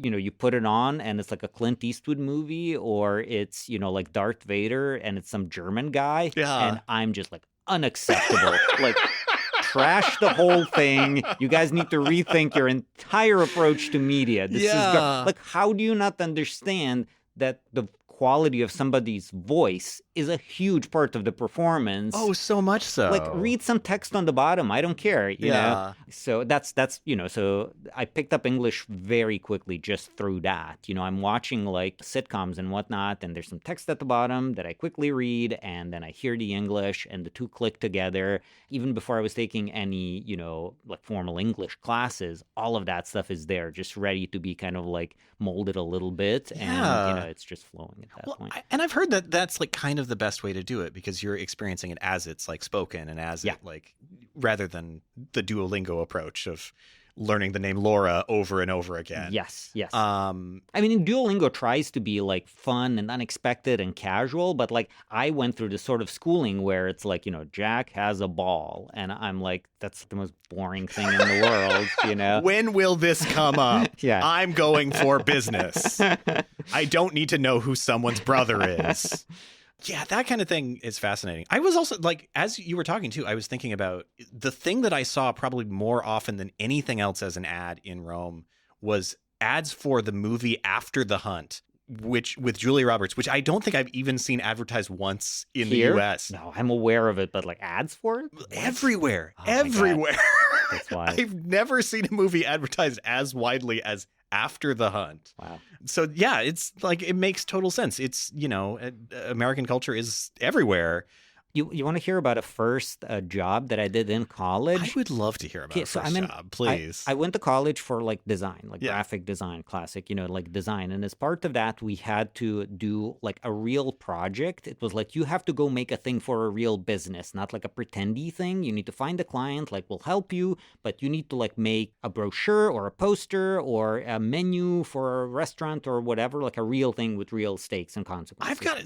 you put it on and it's like a Clint Eastwood movie, or it's, like Darth Vader and it's some German guy. Yeah. And I'm just like unacceptable. Like, trash the whole thing. You guys need to rethink your entire approach to media. This is like, how do you not understand that the quality of somebody's voice is a huge part of the performance? Oh, so much so. Like, read some text on the bottom. I don't care, you know? So that's so I picked up English very quickly just through that. I'm watching like sitcoms and whatnot, and there's some text at the bottom that I quickly read, and then I hear the English, and the two click together. Even before I was taking any, like formal English classes, all of that stuff is there, just ready to be kind of like molded a little bit, and, it's just flowing at that point. And I've heard that that's like kind of the best way to do it, because you're experiencing it as it's like spoken and as it like, rather than the Duolingo approach of learning the name Laura over and over again. Yes. I mean, Duolingo tries to be like fun and unexpected and casual, but like I went through this sort of schooling where it's like, Jack has a ball, and I'm like, that's the most boring thing in the world, When will this come up? Yeah. I'm going for business. I don't need to know who someone's brother is. Yeah, that kind of thing is fascinating. I was also, like, as you were talking too, I was thinking about the thing that I saw probably more often than anything else as an ad in Rome was ads for the movie After the Hunt, which with Julia Roberts, which I don't think I've even seen advertised once in the US. No, I'm aware of it, but like ads for it? Everywhere. Oh Everywhere. That's why. I've never seen a movie advertised as widely as After the Hunt. Wow. So yeah, it's like, it makes total sense. It's, American culture is everywhere. You want to hear about a first job that I did in college? I would love to hear about a first job, please. I went to college for like design, like graphic design, classic, like design. And as part of that, we had to do like a real project. It was like, you have to go make a thing for a real business, not like a pretendy thing. You need to find a client, like we'll help you, but you need to like make a brochure or a poster or a menu for a restaurant or whatever, like a real thing with real stakes and consequences. I've got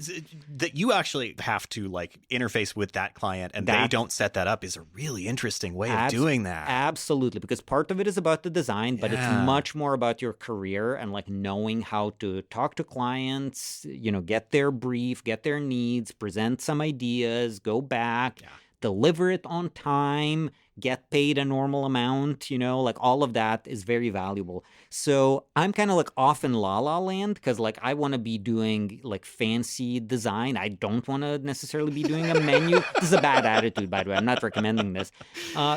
that you actually have to like interface with that client and they don't set that up is a really interesting way of doing that. Absolutely, because part of it is about the design, but it's much more about your career and like knowing how to talk to clients, get their brief, get their needs, present some ideas, go back, deliver it on time, get paid a normal amount, like all of that is very valuable. So I'm kind of like off in La La Land because like I want to be doing like fancy design. I don't want to necessarily be doing a menu. This is a bad attitude, by the way. I'm not recommending this.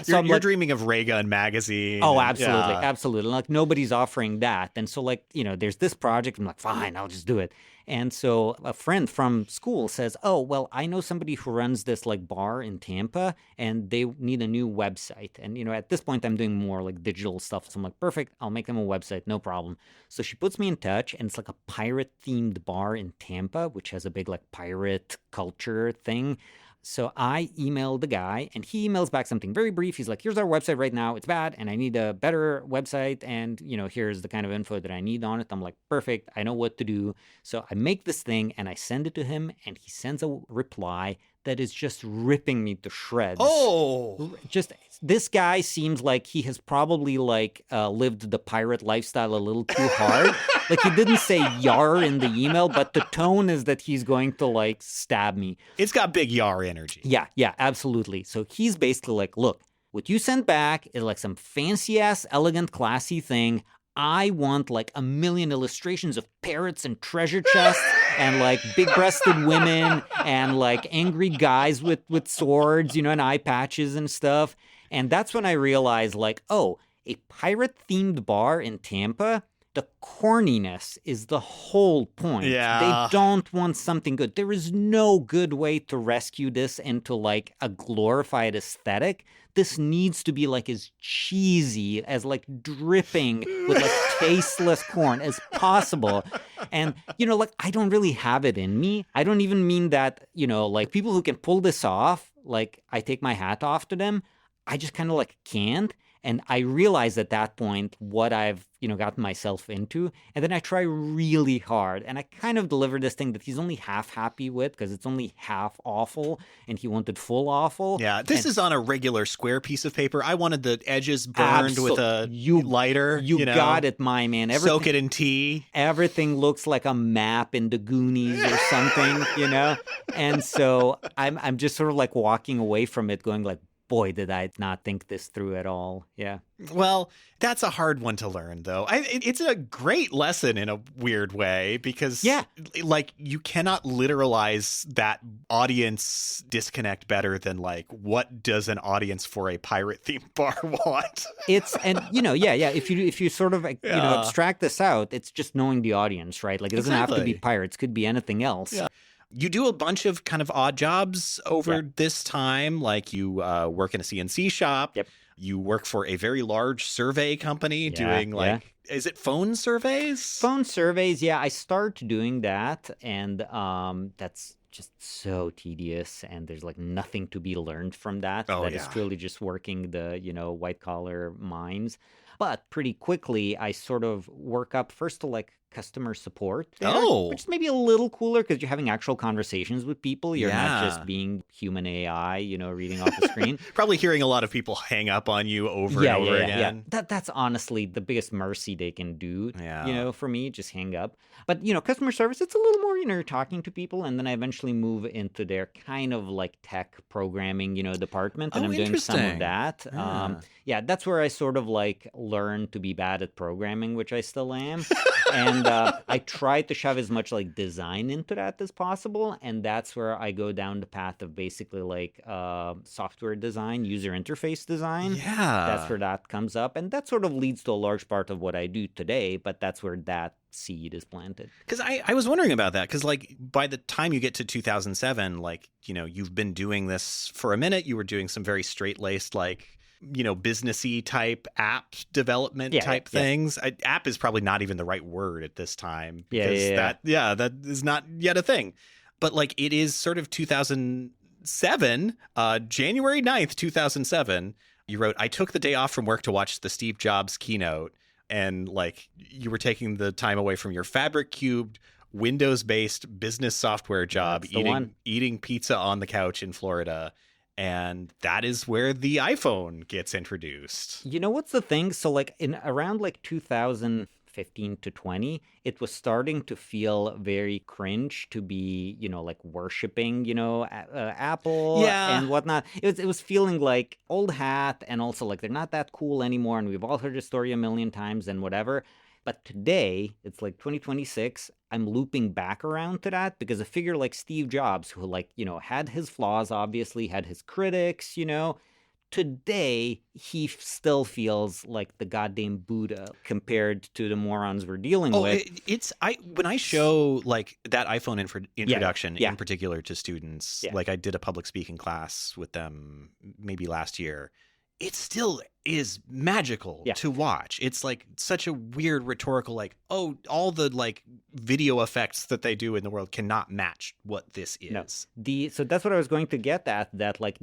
You're dreaming of Ray Gun magazine. Oh, absolutely. Absolutely. Like nobody's offering that. And so like, there's this project. I'm like, fine, I'll just do it. And so a friend from school says, oh, well, I know somebody who runs this like bar in Tampa and they need a new website. And, at this point I'm doing more like digital stuff. So I'm like, perfect, I'll make them a website, no problem. So she puts me in touch and it's like a pirate themed bar in Tampa, which has a big like pirate culture thing. So I emailed the guy and he emails back something very brief. He's like, here's our website right now. It's bad and I need a better website. And, here's the kind of info that I need on it. I'm like, perfect. I know what to do. So I make this thing and I send it to him and he sends a reply that is just ripping me to shreds. Oh, just this guy seems like he has probably like lived the pirate lifestyle a little too hard. Like he didn't say yar in the email, but the tone is that he's going to like stab me. It's got big yar energy. Yeah, absolutely. So he's basically like, look, what you sent back is like some fancy ass, elegant, classy thing. I want like a million illustrations of parrots and treasure chests and like big-breasted women and like angry guys with swords, and eye patches and stuff. And that's when I realized like, oh, a pirate-themed bar in Tampa, the corniness is the whole point. Yeah. They don't want something good. There is no good way to rescue this into like a glorified aesthetic. This needs to be like as cheesy, as like dripping with like tasteless corn as possible. And, like I don't really have it in me. I don't even mean that, like people who can pull this off, like I take my hat off to them. I just kind of like can't. And I realized at that point what I've, gotten myself into. And then I try really hard. And I kind of deliver this thing that he's only half happy with because it's only half awful and he wanted full awful. Yeah, this is on a regular square piece of paper. I wanted the edges burned with a lighter. You got it, my man. Soak it in tea. Everything looks like a map in the Goonies or something, And so I'm just sort of like walking away from it going like, boy, did I not think this through at all. Yeah. Well, that's a hard one to learn, though. It's a great lesson in a weird way because, like, you cannot literalize that audience disconnect better than, like, what does an audience for a pirate-themed bar want? If you sort of, abstract this out, it's just knowing the audience, right? Like, it doesn't have to be pirates. It could be anything else. Yeah. You do a bunch of kind of odd jobs over this time, like you work in a CNC shop. Yep. You work for a very large survey company doing is it phone surveys? Phone surveys, yeah. I start doing that, and that's just so tedious, and there's like nothing to be learned from that. Oh, That yeah. is truly just working the, white collar mines. But pretty quickly, I sort of work up first to like customer support there, Oh. which is maybe a little cooler because you're having actual conversations with people. You're not Yeah. just being human AI, reading off the screen. Probably hearing a lot of people hang up on you over and over again. Yeah. That's honestly the biggest mercy they can do, Yeah. for me, just hang up. But, customer service, it's a little more, you're talking to people. And then I eventually move into their kind of like tech programming, department. And Oh, I'm doing some of interesting. that. Yeah. That's where I sort of like learned to be bad at programming, which I still am. And I try to shove as much like design into that as possible. And that's where I go down the path of basically like software design, user interface design. Yeah. That's where that comes up. And that sort of leads to a large part of what I do today. But that's where that seed is planted. Because I was wondering about that. Because like by the time you get to 2007, like, you've been doing this for a minute. You were doing some very straight-laced, like, businessy type app development type things. App is probably not even the right word at this time. Because that is not yet a thing. But like it is sort of 2007, January 9th, 2007. You wrote, I took the day off from work to watch the Steve Jobs keynote. And like you were taking the time away from your fabric cubed, Windows-based business software job, eating pizza on the couch in Florida. And that is where the iPhone gets introduced. You know what's the thing? So like in around like 2015 to 20, it was starting to feel very cringe to be, like worshiping, Apple and whatnot. It was feeling like old hat, and also like they're not that cool anymore. And we've all heard the story a million times and whatever. But today, it's like 2026, I'm looping back around to that because a figure like Steve Jobs, who like, had his flaws, obviously, had his critics, today he still feels like the goddamn Buddha compared to the morons we're dealing with. When I show like that iPhone introduction in particular to students, like I did a public speaking class with them maybe last year. It still is magical to watch. It's like such a weird rhetorical, like, oh, all the like video effects that they do in the world cannot match what this is. No. So that's what I was going to get at, that like,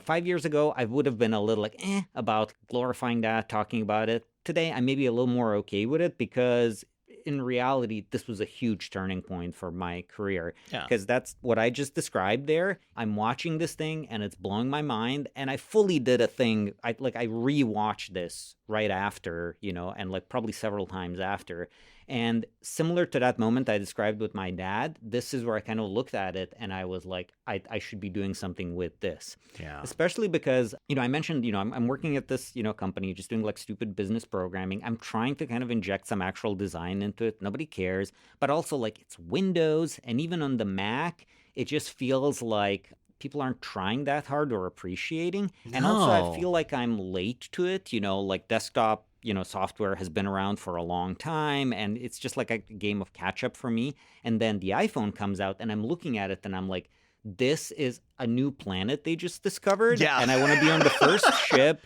5 years ago, I would have been a little like, about glorifying that, talking about it. Today, I may be a little more okay with it because in reality, this was a huge turning point for my career because that's what I just described there. I'm watching this thing and it's blowing my mind. And I fully did a thing. I rewatched this right after, and like probably several times after. And similar to that moment I described with my dad, this is where I kind of looked at it and I was like, I should be doing something with this. Yeah. Especially because, I mentioned, I'm working at this, company, just doing like stupid business programming. I'm trying to kind of inject some actual design into it. Nobody cares. But also like it's Windows, and even on the Mac, it just feels like people aren't trying that hard or appreciating. No. And also I feel like I'm late to it, like desktop software has been around for a long time, and it's just like a game of catch up for me. And then the iPhone comes out and I'm looking at it and I'm like, this is a new planet they just discovered. Yeah. And I want to be on the first ship.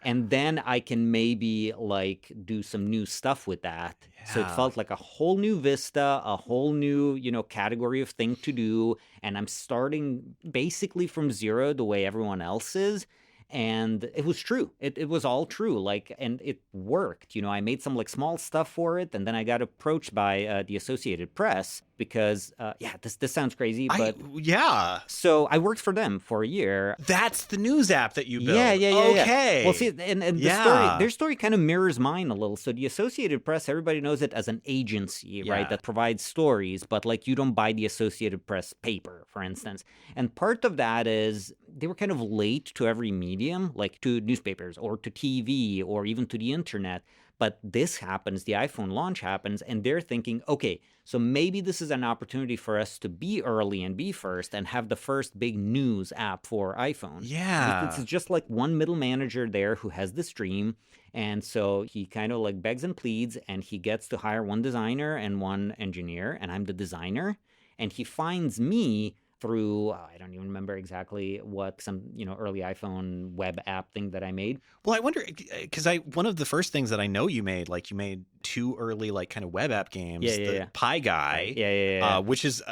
And then I can maybe like do some new stuff with that. Yeah. So it felt like a whole new vista, a whole new, category of thing to do. And I'm starting basically from zero the way everyone else is. And it was true. It was all true. Like, and it worked. I made some like small stuff for it, and then I got approached by the Associated Press because, this sounds crazy, but So I worked for them for a year. That's the news app that you built. Yeah. Okay. Well, see, and their story kind of mirrors mine a little. So the Associated Press, everybody knows it as an agency, right, that provides stories, but like you don't buy the Associated Press paper, for instance. And part of that is they were kind of late to every medium, like to newspapers or to TV or even to the internet. But this happens, the iPhone launch happens, and they're thinking, okay, so maybe this is an opportunity for us to be early and be first and have the first big news app for iPhone. Yeah. It's just like one middle manager there who has this dream. And so he kind of like begs and pleads, and he gets to hire one designer and one engineer, and I'm the designer. And he finds me through, I don't even remember exactly what, some, early iPhone web app thing that I made. Well, I wonder, because one of the first things that I know you made, like you made 2 early like kind of web app games, the Pie Guy, which is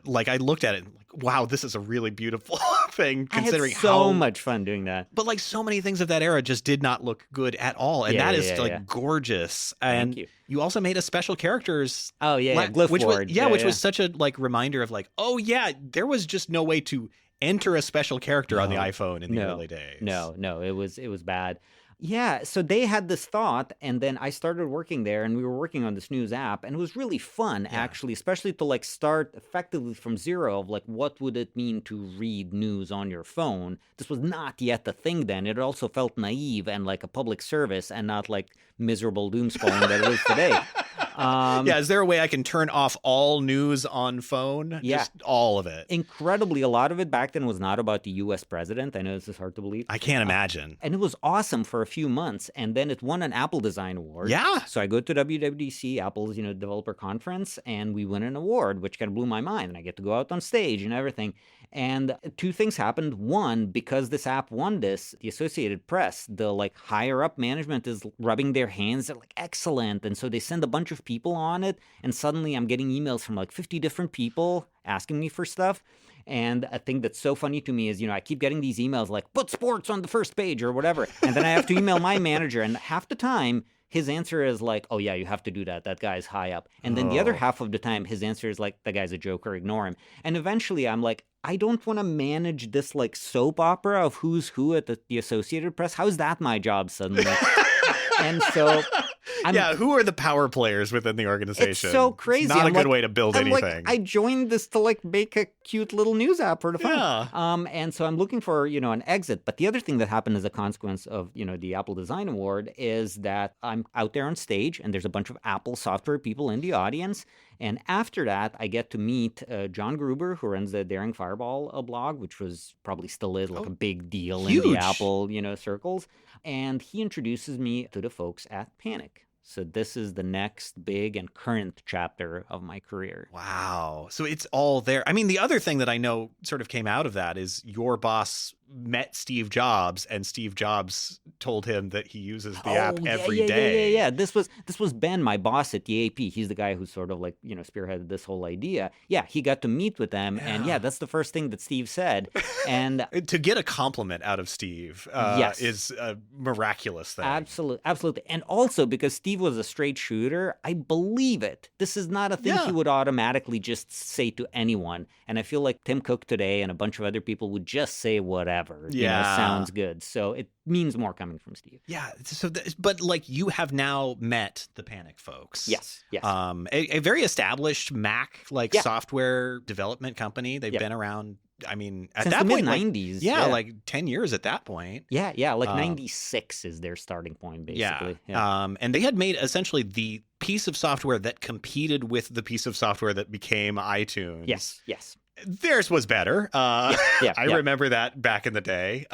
like I looked at it and like, wow, this is a really beautiful thing considering I had so much fun doing that. But like so many things of that era just did not look good at all, and that is gorgeous. And Thank you. You also made a special characters. Oh yeah, Glyph which Ward. which was such a like reminder of like, oh yeah, there was just no way to enter a special character on the iPhone in the early days. No, it was bad. Yeah, so they had this thought, and then I started working there, and we were working on this news app, and it was really fun, actually, especially to like start effectively from zero of like, what would it mean to read news on your phone? This was not yet a thing then. It also felt naive and like a public service and not like miserable doom scrolling that it is today. Is there a way I can turn off all news on phone? Yeah. Just all of it. Incredibly, a lot of it back then was not about the U.S. president. I know this is hard to believe. I can't imagine. And it was awesome for a few months, and then it won an Apple Design Award. Yeah. So I go to WWDC, Apple's developer conference, and we win an award, which kind of blew my mind. And I get to go out on stage and everything. And 2 things happened. One, because this app won this, the Associated Press, the like higher up management is rubbing their hands. They're like, excellent. And so they send a bunch of people on it. And suddenly I'm getting emails from like 50 different people asking me for stuff. And a thing that's so funny to me is, I keep getting these emails like, put sports on the first page or whatever. And then I have to email my manager. And half the time, his answer is like, oh, yeah, you have to do that. That guy's high up. And then the other half of the time, his answer is like, that guy's a joker. Ignore him. And eventually I'm like, I don't want to manage this like soap opera of who's who at the Associated Press. How's that my job suddenly? And so... who are the power players within the organization? It's so crazy. It's not a good way to build anything. I joined this to like make a cute little news app for the fun. Yeah. And so I'm looking for, an exit. But the other thing that happened as a consequence of, the Apple Design Award is that I'm out there on stage and there's a bunch of Apple software people in the audience. And after that, I get to meet John Gruber, who runs the Daring Fireball blog, which was probably still is like a big deal in the Apple, circles. And he introduces me to the folks at Panic. So this is the next big and current chapter of my career. Wow. So it's all there. I mean, the other thing that I know sort of came out of that is your boss met Steve Jobs, and Steve Jobs told him that he uses the app every day. Yeah. This was Ben, my boss at the AP. He's the guy who sort of like, spearheaded this whole idea. Yeah, he got to meet with them. And that's the first thing that Steve said. And to get a compliment out of Steve is a miraculous thing. Absolutely. And also because Steve was a straight shooter, I believe it. This is not a thing he would automatically just say to anyone. And I feel like Tim Cook today and a bunch of other people would just say whatever. Sounds good. So it means more coming from Steve. Yeah. So, but like you have now met the Panic folks. Yes. A very established Mac software development company. They've been around. I mean, at since that the point, mid-90s. Like 10 years at that point. Yeah, like 96 is their starting point, basically. Yeah. And they had made essentially the piece of software that competed with the piece of software that became iTunes. Yes. Theirs was better. I remember that back in the day.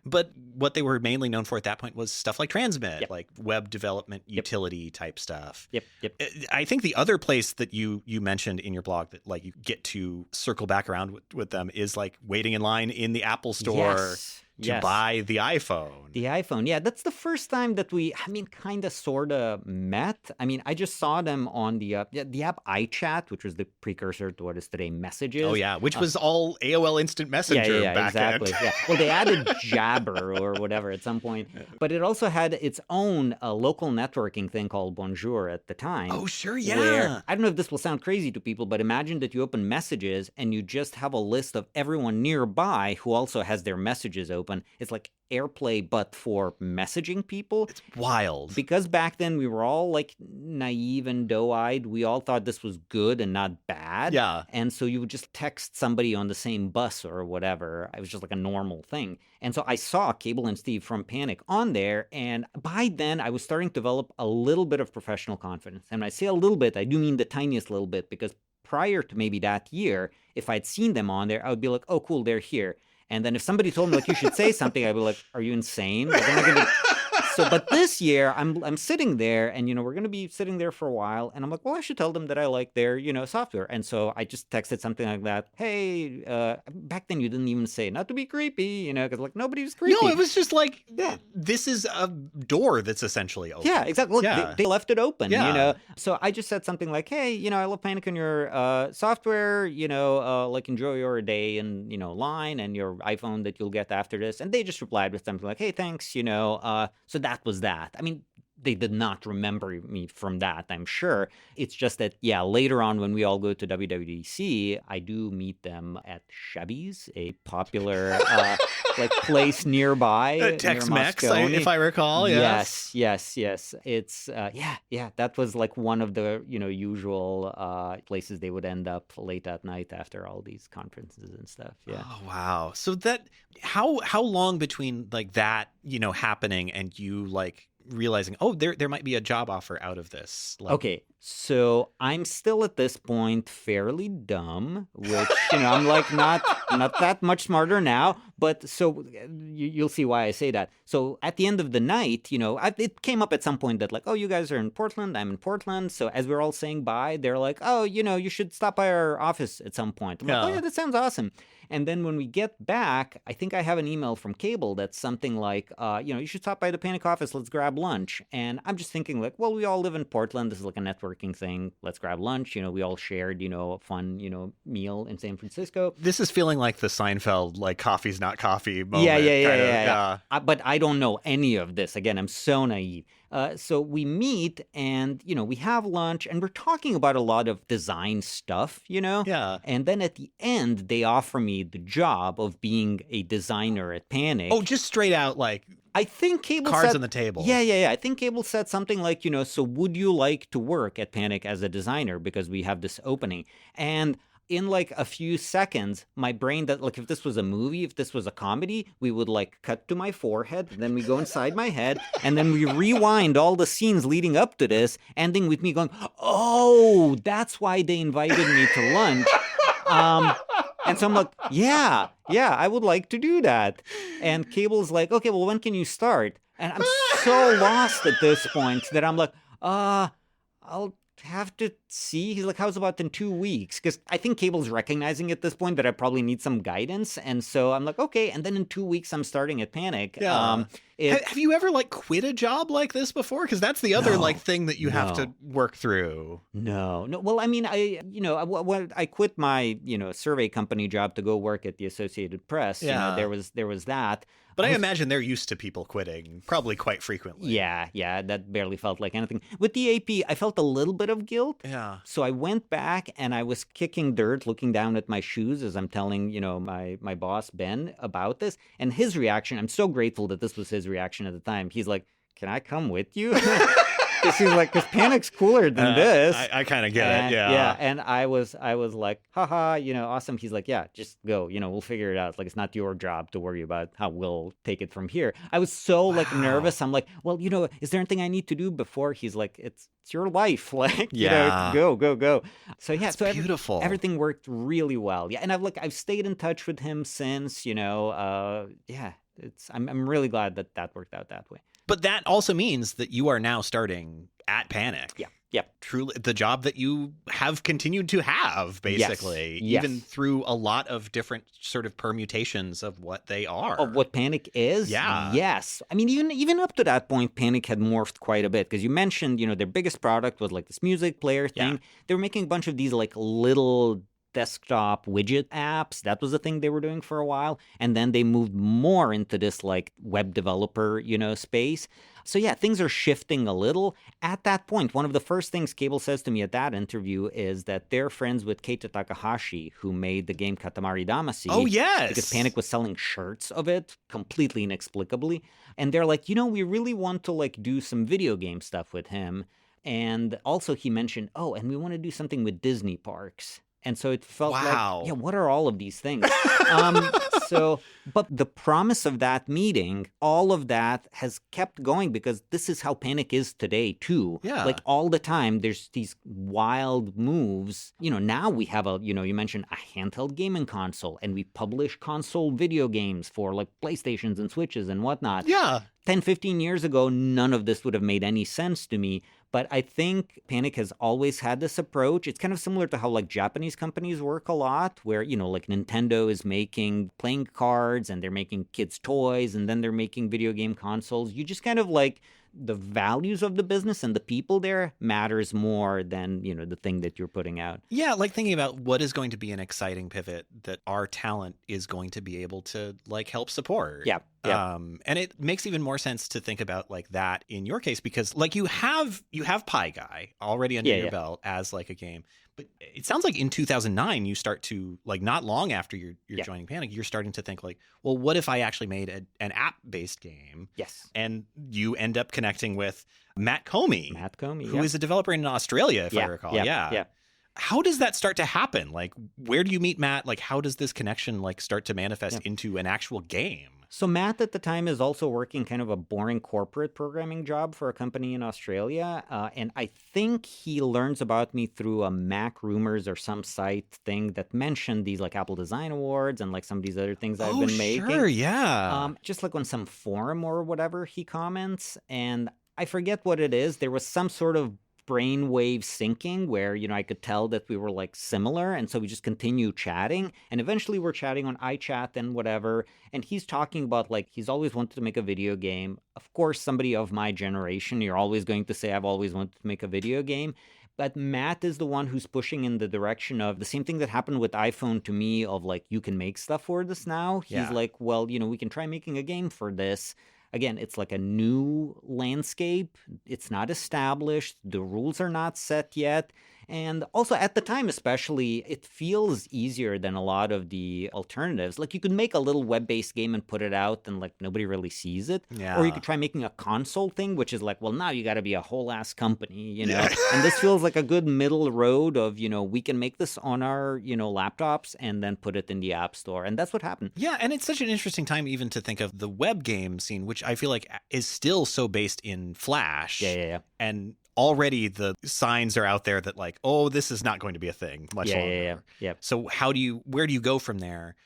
But what they were mainly known for at that point was stuff like Transmit, like web development utility type stuff. Yep. I think the other place that you mentioned in your blog that like you get to circle back around with them is like waiting in line in the Apple Store to buy the iPhone. The iPhone, yeah. That's the first time that we, kind of, sort of met. I just saw them on the app iChat, which was the precursor to what is today Messages. Oh, yeah, which was all AOL Instant Messenger back exactly. then. Well, they added Jabber or whatever at some point. But it also had its own local networking thing called Bonjour at the time. Oh, sure, yeah. Where, I don't know if this will sound crazy to people, but imagine that you open Messages and you just have a list of everyone nearby who also has their messages open. It's like AirPlay, but for messaging people. It's wild. Because back then we were all like naive and doe-eyed. We all thought this was good and not bad. Yeah. And so you would just text somebody on the same bus or whatever. It was just like a normal thing. And so I saw Cable and Steve from Panic on there. And by then I was starting to develop a little bit of professional confidence. And when I say a little bit, I do mean the tiniest little bit, because prior to maybe that year, if I'd seen them on there, I would be like, oh, cool, they're here. And then if somebody told me, like, you should say something, I'd be like, are you insane? Like, I'm not going to But this year I'm sitting there, and we're gonna be sitting there for a while, and I'm like, well, I should tell them that I like their software, and so I just texted something like that. Hey, back then you didn't even say not to be creepy, because like nobody was creepy. No, it was just like, this is a door that's essentially open. Yeah, exactly. Look, they left it open. Yeah. So I just said something like, hey, I love Panic on your software. Like enjoy your day and line and your iPhone that you'll get after this. And they just replied with something like, hey, thanks. So that was that. I mean, they did not remember me from that, I'm sure. It's just that, later on when we all go to WWDC, I do meet them at Chubby's, a popular place nearby. Tex-Mex, if I recall. Yes. It's, that was like one of the, usual places they would end up late at night after all these conferences and stuff. Yeah. Oh, wow. So how long between like that, happening and you like realizing, there might be a job offer out of this? Okay, so I'm still at this point fairly dumb, which I'm like not that much smarter now, but so you'll see why I say that. So at the end of the night, it came up at some point that like, oh, you guys are in Portland, I'm in Portland. So as we're all saying bye, they're like, oh, you should stop by our office at some point. I'm like, oh yeah, that sounds awesome. And then when we get back, I think I have an email from Cable that's something like, you should stop by the Panic office. Let's grab lunch. And I'm just thinking like, well, we all live in Portland. This is like a networking thing. Let's grab lunch. We all shared, a fun, meal in San Francisco. This is feeling like the Seinfeld, like coffee's not coffee moment. Yeah. But I don't know any of this. Again, I'm so naive. So we meet and, we have lunch and we're talking about a lot of design stuff, Yeah. And then at the end, they offer me the job of being a designer at Panic. Oh, just straight out like... I think Cable cards said, on the table. Yeah. I think Cable said something like, so would you like to work at Panic as a designer? Because we have this opening. And in like a few seconds, my brain that like if this was a movie, if this was a comedy, we would like cut to my forehead, then we go inside my head, and then we rewind all the scenes leading up to this, ending with me going, oh, that's why they invited me to lunch. And so I'm like, yeah, I would like to do that. And Cable's like, okay, well, when can you start? And I'm so lost at this point that I'm like, I'll have to see. He's like, how's about in 2 weeks? Because I think Cable's recognizing at this point that I probably need some guidance. And so I'm like, okay. And then in 2 weeks, I'm starting at Panic. Yeah. Have you ever like quit a job like this before? Because that's the other like thing that you have to work through. No. Well, I mean, when I quit my, survey company job to go work at the Associated Press. Yeah. There was that. But I imagine they're used to people quitting probably quite frequently. Yeah, that barely felt like anything. With the AP, I felt a little bit of guilt. Yeah. So I went back and I was kicking dirt, looking down at my shoes as I'm telling, my boss, Ben, about this. And his reaction, I'm so grateful that this was his reaction at the time. He's like, can I come with you? Because Panic's cooler than this. I kind of get it, yeah. Yeah, and I was like, haha, awesome. He's like, yeah, just go, we'll figure it out. Like, it's not your job to worry about how we'll take it from here. I was so like nervous. I'm like, well, is there anything I need to do before? He's like, it's your life. Like, go. So yeah, that's beautiful. Everything worked really well. Yeah, and I've stayed in touch with him since, I'm really glad that worked out that way. But that also means that you are now starting at Panic. Yeah. Truly, the job that you have continued to have, basically, yes. even through a lot of different sort of permutations of what they are. Of what Panic is? Yeah. Yes. I mean, even up to that point, Panic had morphed quite a bit, because you mentioned, their biggest product was like this music player thing. Yeah. They were making a bunch of these like little desktop widget apps. That was the thing they were doing for a while. And then they moved more into this like web developer, space. So yeah, things are shifting a little. At that point, one of the first things Cable says to me at that interview is that they're friends with Keita Takahashi, who made the game Katamari Damacy. Oh, yes! Because Panic was selling shirts of it, completely inexplicably. And they're like, we really want to like do some video game stuff with him. And also he mentioned, and we want to do something with Disney parks. And so it felt like, what are all of these things? But the promise of that meeting, all of that has kept going, because this is how Panic is today, too. Yeah. Like all the time, there's these wild moves. Now we have you mentioned a handheld gaming console, and we publish console video games for like PlayStations and Switches and whatnot. Yeah. 10, 15 years ago, none of this would have made any sense to me. But I think Panic has always had this approach. It's kind of similar to how like Japanese companies work a lot, where, like Nintendo is making playing cards and they're making kids' toys and then they're making video game consoles. You just kind of like the values of the business and the people there matters more than, the thing that you're putting out. Yeah, like thinking about what is going to be an exciting pivot that our talent is going to be able to like help support. Yeah. And it makes even more sense to think about like that in your case, because like you have Pie Guy already under your belt as like a game. But it sounds like in 2009, you start to, like, not long after you're joining Panic, you're starting to think, like, well, what if I actually made an app-based game? Yes. And you end up connecting with Matt Comey. Who is a developer in Australia, if I recall. Yeah. How does that start to happen? Like, where do you meet Matt? Like, how does this connection, like, start to manifest into an actual game? So Matt at the time is also working kind of a boring corporate programming job for a company in Australia. And I think he learns about me through a Mac Rumors or some site thing that mentioned these like Apple Design Awards and like some of these other things I've been making. Sure, yeah. Just like on some forum or whatever he comments. And I forget what it is. There was some sort of brainwave syncing where, I could tell that we were like similar. And so we just continue chatting. And eventually we're chatting on iChat and whatever. And he's talking about like, he's always wanted to make a video game. Of course, somebody of my generation, you're always going to say, I've always wanted to make a video game. But Matt is the one who's pushing in the direction of the same thing that happened with iPhone to me of like, you can make stuff for this now. He's like, well, we can try making a game for this. Again, it's like a new landscape. It's not established. The rules are not set yet. And also at the time especially, it feels easier than a lot of the alternatives. Like you could make a little web-based game and put it out and like nobody really sees it. Yeah. Or you could try making a console thing, which is like, well, now you got to be a whole ass company, And this feels like a good middle road of, we can make this on our, laptops and then put it in the App Store. And that's what happened. Yeah, and it's such an interesting time even to think of the web game scene, which I feel like is still so based in Flash. Yeah. And already the signs are out there that like, oh, this is not going to be a thing much longer. Yeah. So where do you go from there?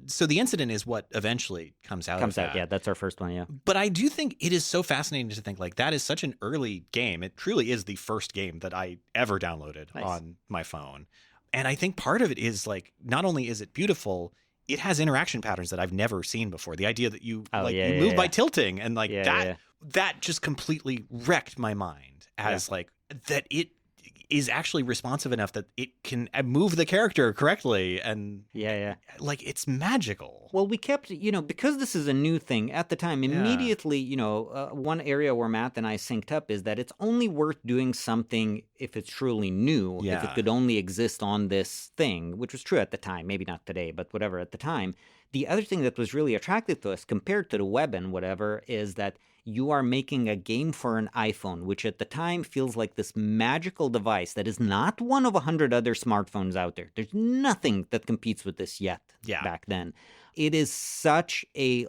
So the incident is what eventually comes out. Yeah, that's our first one, yeah. But I do think it is so fascinating to think like that is such an early game. It truly is the first game that I ever downloaded on my phone. And I think part of it is like, not only is it beautiful, it has interaction patterns that I've never seen before. The idea that you you move by tilting and like that just completely wrecked my mind as like that it is actually responsive enough that it can move the character correctly and like it's magical. Well, we kept, because this is a new thing at the time, immediately, one area where Matt and I synced up is that it's only worth doing something if it's truly new, if it could only exist on this thing, which was true at the time, maybe not today, but whatever at the time. The other thing that was really attractive to us compared to the web and whatever is that you are making a game for an iPhone, which at the time feels like this magical device that is not one of 100 other smartphones out there. There's nothing that competes with this yet back then. It is such a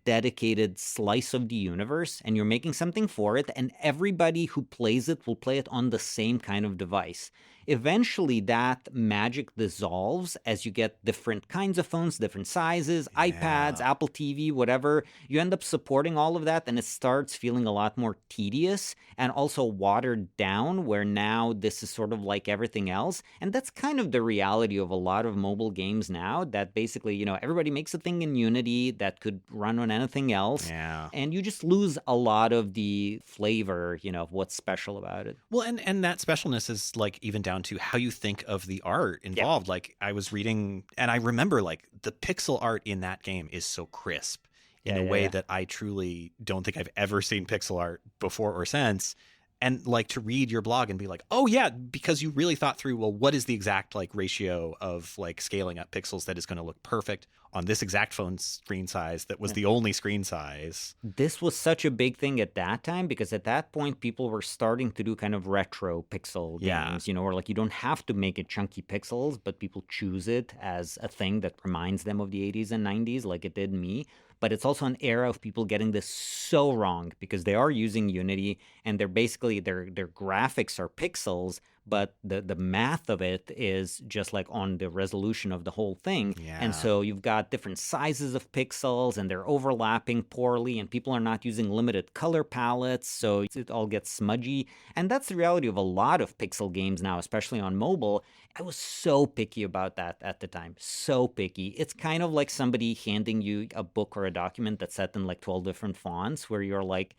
dedicated slice of the universe, and you're making something for it, and everybody who plays it will play it on the same kind of device. Eventually, that magic dissolves as you get different kinds of phones, different sizes, iPads, Apple TV, whatever. You end up supporting all of that, and it starts feeling a lot more tedious and also watered down, where now this is sort of like everything else. And that's kind of the reality of a lot of mobile games now, that basically, everybody makes a thing in Unity that could run on anything else. Yeah. And you just lose a lot of the flavor, of what's special about it. Well, and that specialness is like even down to how you think of the art involved. Yep. Like I was reading and I remember like the pixel art in that game is so crisp in a way that I truly don't think I've ever seen pixel art before or since. And like to read your blog and be like, oh yeah, because you really thought through, well, what is the exact like ratio of like scaling up pixels that is going to look perfect on this exact phone screen size that was the only screen size. This was such a big thing at that time because at that point people were starting to do kind of retro pixel games, where like you don't have to make it chunky pixels, but people choose it as a thing that reminds them of the 80s and 90s like it did me. But it's also an era of people getting this so wrong because they are using Unity and they're basically their graphics are pixels, but the math of it is just like on the resolution of the whole thing. Yeah. And so you've got different sizes of pixels, and they're overlapping poorly, and people are not using limited color palettes, so it all gets smudgy. And that's the reality of a lot of pixel games now, especially on mobile. I was so picky about that at the time. So picky. It's kind of like somebody handing you a book or a document that's set in like 12 different fonts, where you're like,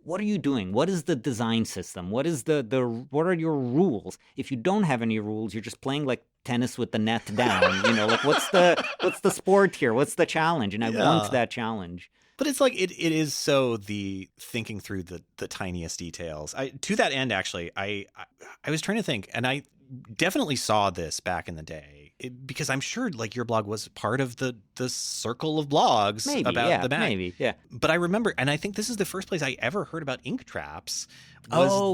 what are you doing? What is the design system? What is what are your rules? If you don't have any rules, you're just playing like tennis with the net down. Like what's the sport here? What's the challenge? And I want that challenge. But it's like it is so the thinking through the tiniest details. To that end, actually, I was trying to think, and I definitely saw this back in the day. Because I'm sure like your blog was part of the circle of blogs about the Mac. Maybe, yeah. But I remember, and I think this is the first place I ever heard about ink traps. Yeah.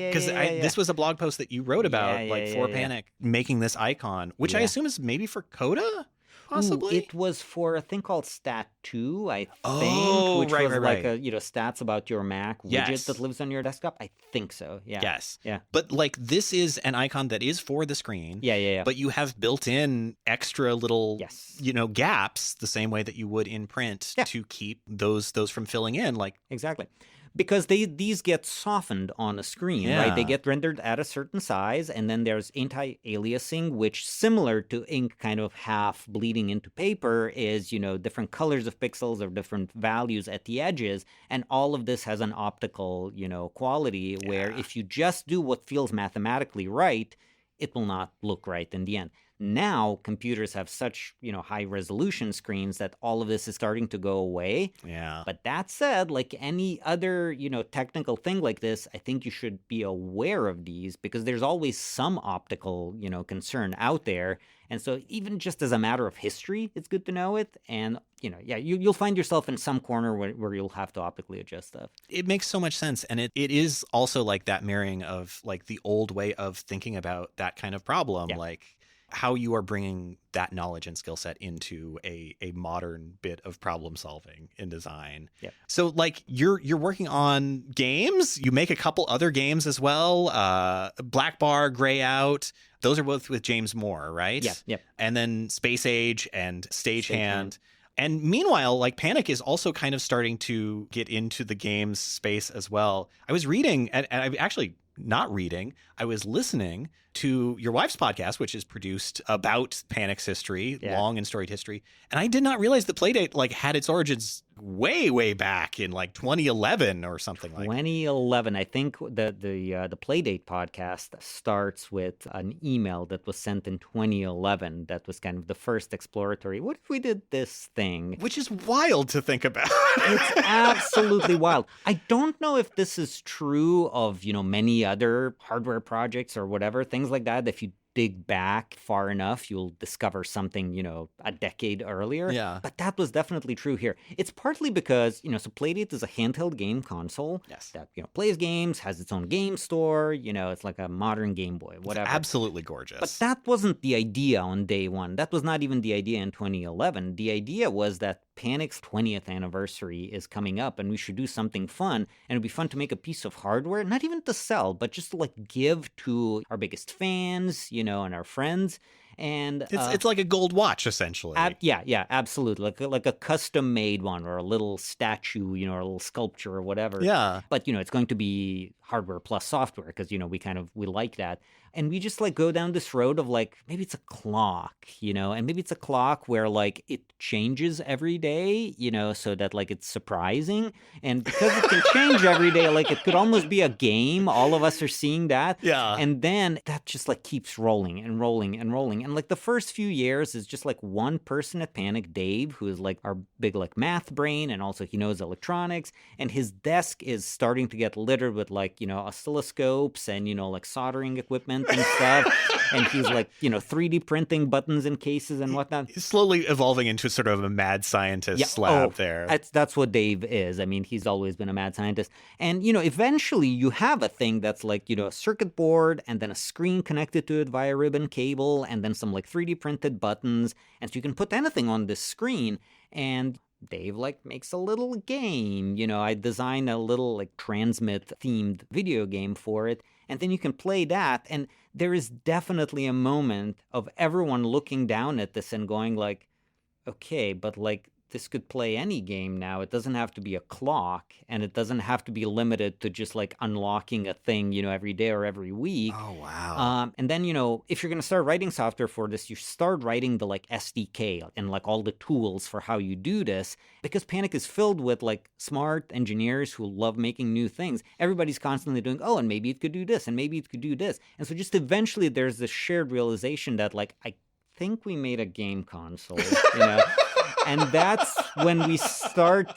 Because this was a blog post that you wrote about, for Panic, making this icon, which I assume is maybe for Coda? Possibly? It was for a thing called Stat2, I think, which was like a stats about your Mac widget that lives on your desktop. I think so. Yeah. Yes. Yeah. But like this is an icon that is for the screen. Yeah. But you have built in extra little gaps the same way that you would in print to keep those from filling in. Like exactly. Because these get softened on a screen, right? They get rendered at a certain size, and then there's anti-aliasing, which, similar to ink kind of half bleeding into paper, is, different colors of pixels or different values at the edges, and all of this has an optical, quality where if you just do what feels mathematically right, it will not look right in the end. Now, computers have such, high-resolution screens that all of this is starting to go away. Yeah. But that said, like any other, technical thing like this, I think you should be aware of these because there's always some optical, concern out there. And so even just as a matter of history, it's good to know it. And, you'll find yourself in some corner where you'll have to optically adjust stuff. It makes so much sense. And it is also like that marrying of like the old way of thinking about that kind of problem. Yeah. Like how you are bringing that knowledge and skill set into a modern bit of problem solving in design. Yeah. So like you're working on games. You make a couple other games as well. Black Bar, Gray Out. Those are both with James Moore, right? Yeah. Yep. And then Space Age and Stagehand. And meanwhile, like Panic is also kind of starting to get into the games space as well. I was reading, and I'm actually not reading, I was listening to your wife's podcast, which is produced about Panic's history, long and storied history. And I did not realize that Playdate like had its origins way back in like 2011 or something like that. 2011. I think the Playdate podcast starts with an email that was sent in 2011 that was kind of the first exploratory. What if we did this thing? Which is wild to think about. It's absolutely wild. I don't know if this is true of, many other hardware projects or whatever, things like that. If you dig back far enough, you'll discover something, a decade earlier. Yeah. But that was definitely true here. It's partly because, so Playdate is a handheld game console that, plays games, has its own game store, it's like a modern Game Boy, whatever. It's absolutely gorgeous. But that wasn't the idea on day one. That was not even the idea in 2011. The idea was that Panic's 20th anniversary is coming up and we should do something fun. And it'd be fun to make a piece of hardware, not even to sell, but just to like give to our biggest fans, and our friends. And it's like a gold watch, essentially. Yeah, absolutely. Like a custom-made one or a little statue, or a little sculpture or whatever. Yeah. But, it's going to be hardware plus software because, we like that. And we just like go down this road of like, maybe it's a clock, and maybe it's a clock where like it changes every day, so that like it's surprising. And because it can change every day, like it could almost be a game. All of us are seeing that. Yeah. And then that just like keeps rolling and rolling and rolling. And like the first few years is just like one person at Panic, Dave, who is like our big like math brain. And also he knows electronics. And his desk is starting to get littered with like, oscilloscopes and, like soldering equipment and stuff. And he's like, 3D printing buttons and cases and whatnot. He's slowly evolving into sort of a mad scientist lab there. That's what Dave is. I mean, he's always been a mad scientist. And, eventually you have a thing that's like, a circuit board and then a screen connected to it via ribbon cable and then some like 3D printed buttons. And so you can put anything on this screen. And Dave like makes a little game. I design a little like transmit themed video game for it. and then you can play that. And there is definitely a moment of everyone looking down at this and going like, okay, but like this could play any game now. It doesn't have to be a clock, and it doesn't have to be limited to just like unlocking a thing, every day or every week. Oh, wow. And then, if you're going to start writing software for this, you start writing the like SDK and like all the tools for how you do this, because Panic is filled with like smart engineers who love making new things. Everybody's constantly doing, oh, and maybe it could do this, and maybe it could do this. And so just eventually there's this shared realization that like, I think we made a game console, And that's when we start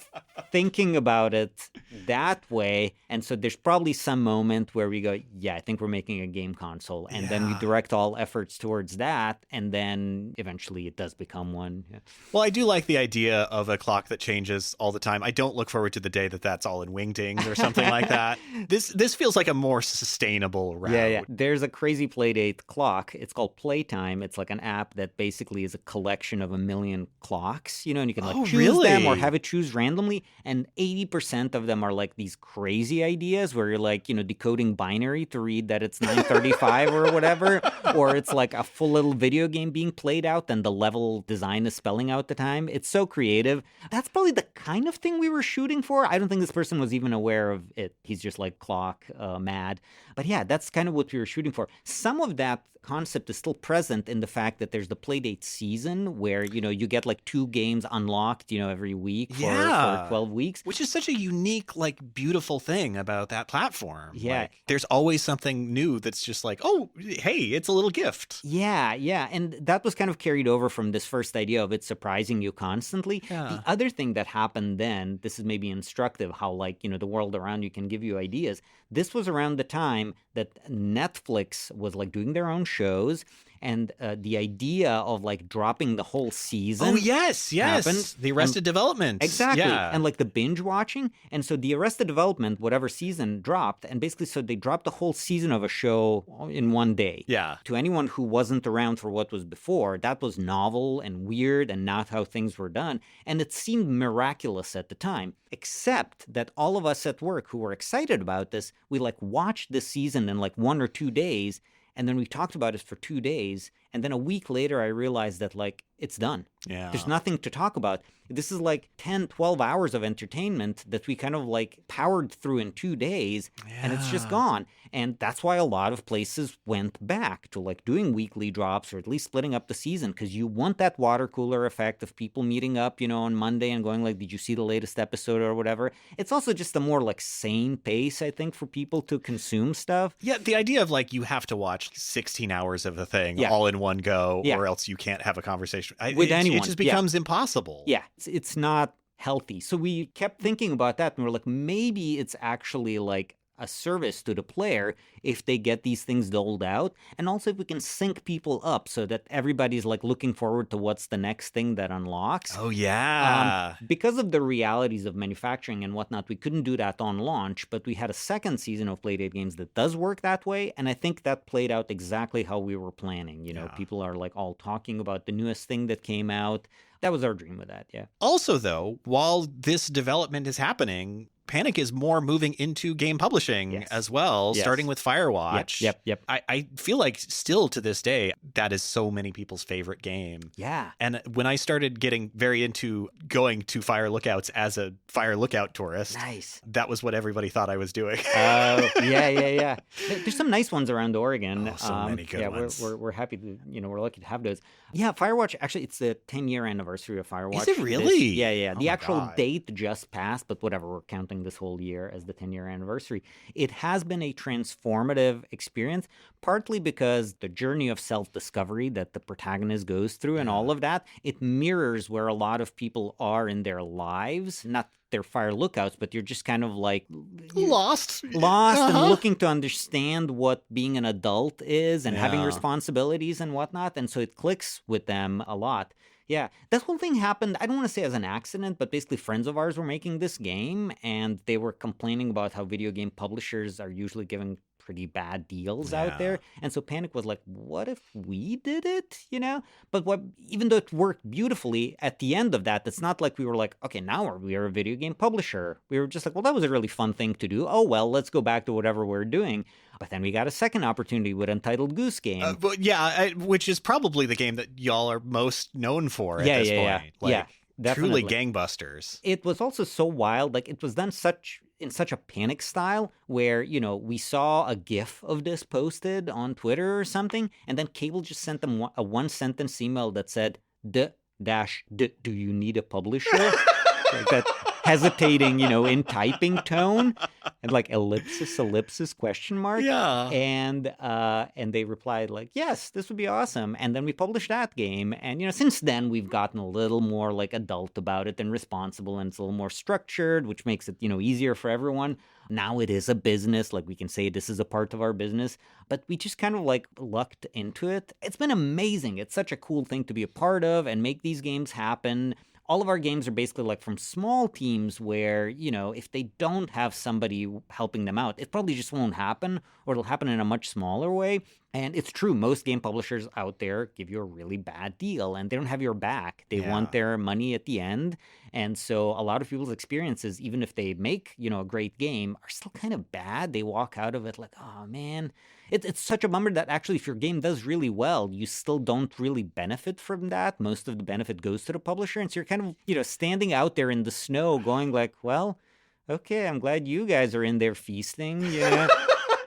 thinking about it that way. And so there's probably some moment where we go, yeah, I think we're making a game console. And then we direct all efforts towards that. And then eventually it does become one. Yeah. Well, I do like the idea of a clock that changes all the time. I don't look forward to the day that that's all in Wingdings or something like that. This feels like a more sustainable route. Yeah. There's a crazy Playdate clock. It's called Playtime. It's like an app that basically is a collection of 1 million clocks. And you can like choose them or have it choose randomly. And 80% of them are like these crazy ideas where you're like, decoding binary to read that it's 9:35 or whatever. Or it's like a full little video game being played out and the level design is spelling out the time. It's so creative. That's probably the kind of thing we were shooting for. I don't think this person was even aware of it. He's just like clock mad. But yeah, that's kind of what we were shooting for. Some of that concept is still present in the fact that there's the Playdate season where, you get like 2 games unlocked, every week for 12 weeks. Which is such a unique, like, beautiful thing about that platform. Yeah. Like, there's always something new that's just like, oh, hey, it's a little gift. Yeah. And that was kind of carried over from this first idea of it surprising you constantly. Yeah. The other thing that happened then, this is maybe instructive how, like, the world around you can give you ideas. This was around the time that Netflix was like doing their own shows, and the idea of like dropping the whole season. Oh, yes. Happened. The Arrested Development. Exactly. Yeah. And like the binge watching. And so the Arrested Development, whatever season dropped, and basically so they dropped the whole season of a show in one day. Yeah. To anyone who wasn't around for what was before, that was novel and weird and not how things were done. And it seemed miraculous at the time, except that all of us at work who were excited about this, we like watched this season in like 1 or 2 days. And then we talked about it for 2 days. And then a week later, I realized that, like, it's done. Yeah. There's nothing to talk about. This is like 10, 12 hours of entertainment that we kind of like powered through in 2 days, and it's just gone. And that's why a lot of places went back to like doing weekly drops or at least splitting up the season, because you want that water cooler effect of people meeting up, on Monday and going like, did you see the latest episode or whatever? It's also just a more like sane pace, I think, for people to consume stuff. Yeah, the idea of like you have to watch 16 hours of the thing all in one go, or else you can't have a conversation with anyone. It just becomes impossible. Yeah, it's not healthy. So we kept thinking about that, and we're like, maybe it's actually like a service to the player if they get these things doled out, and also if we can sync people up so that everybody's like looking forward to what's the next thing that unlocks. Oh yeah. Because of the realities of manufacturing and whatnot, we couldn't do that on launch, but we had a second season of Playdate games that does work that way, and I think that played out exactly how we were planning. People are like all talking about the newest thing that came out. That was our dream with that, yeah. Also, though, while this development is happening, Panic is more moving into game publishing as well, starting with Firewatch. Yep. I feel like still to this day, that is so many people's favorite game. Yeah. And when I started getting very into going to Fire Lookouts as a Fire Lookout tourist, that was what everybody thought I was doing. Yeah. There's some nice ones around Oregon. Oh, so many good ones. We're happy to, we're lucky to have those. Yeah, Firewatch, actually, it's the 10-year anniversary of Firewatch. Is it really? Yeah. Oh the actual date just passed, but whatever, we're counting this whole year as the 10-year anniversary. It has been a transformative experience, partly because the journey of self-discovery that the protagonist goes through and all of that, it mirrors where a lot of people are in their lives, not their Fire Lookouts, but you're just kind of like lost and looking to understand what being an adult is and having responsibilities and whatnot. And so it clicks with them a lot. Yeah, that whole thing happened, I don't want to say as an accident, but basically friends of ours were making this game, and they were complaining about how video game publishers are usually giving pretty bad deals out there. And so Panic was like, what if we did it, But even though it worked beautifully, at the end of that, it's not like we were like, okay, now we are a video game publisher. We were just like, well, that was a really fun thing to do. Oh, well, let's go back to whatever we're doing. But then we got a second opportunity with Untitled Goose Game. Which is probably the game that y'all are most known for at this point. Definitely. Truly gangbusters. It was also so wild. Like, it was done in such a Panic style where, we saw a GIF of this posted on Twitter or something, and then Cable just sent them a one-sentence email that said, do you need a publisher? Like that hesitating, in typing tone, and like ellipsis, question mark. Yeah. And they replied like, yes, this would be awesome. And then we published that game. And, since then we've gotten a little more like adult about it and responsible, and it's a little more structured, which makes it, easier for everyone. Now it is a business. Like, we can say this is a part of our business, but we just kind of like lucked into it. It's been amazing. It's such a cool thing to be a part of and make these games happen. All of our games are basically like from small teams where, if they don't have somebody helping them out, it probably just won't happen, or it'll happen in a much smaller way. And it's true, most game publishers out there give you a really bad deal, and they don't have your back. They want their money at the end. And so a lot of people's experiences, even if they make, a great game, are still kind of bad. They walk out of it like, oh, man. It's such a bummer that actually if your game does really well, you still don't really benefit from that. Most of the benefit goes to the publisher. And so you're kind of, standing out there in the snow going like, well, okay, I'm glad you guys are in there feasting,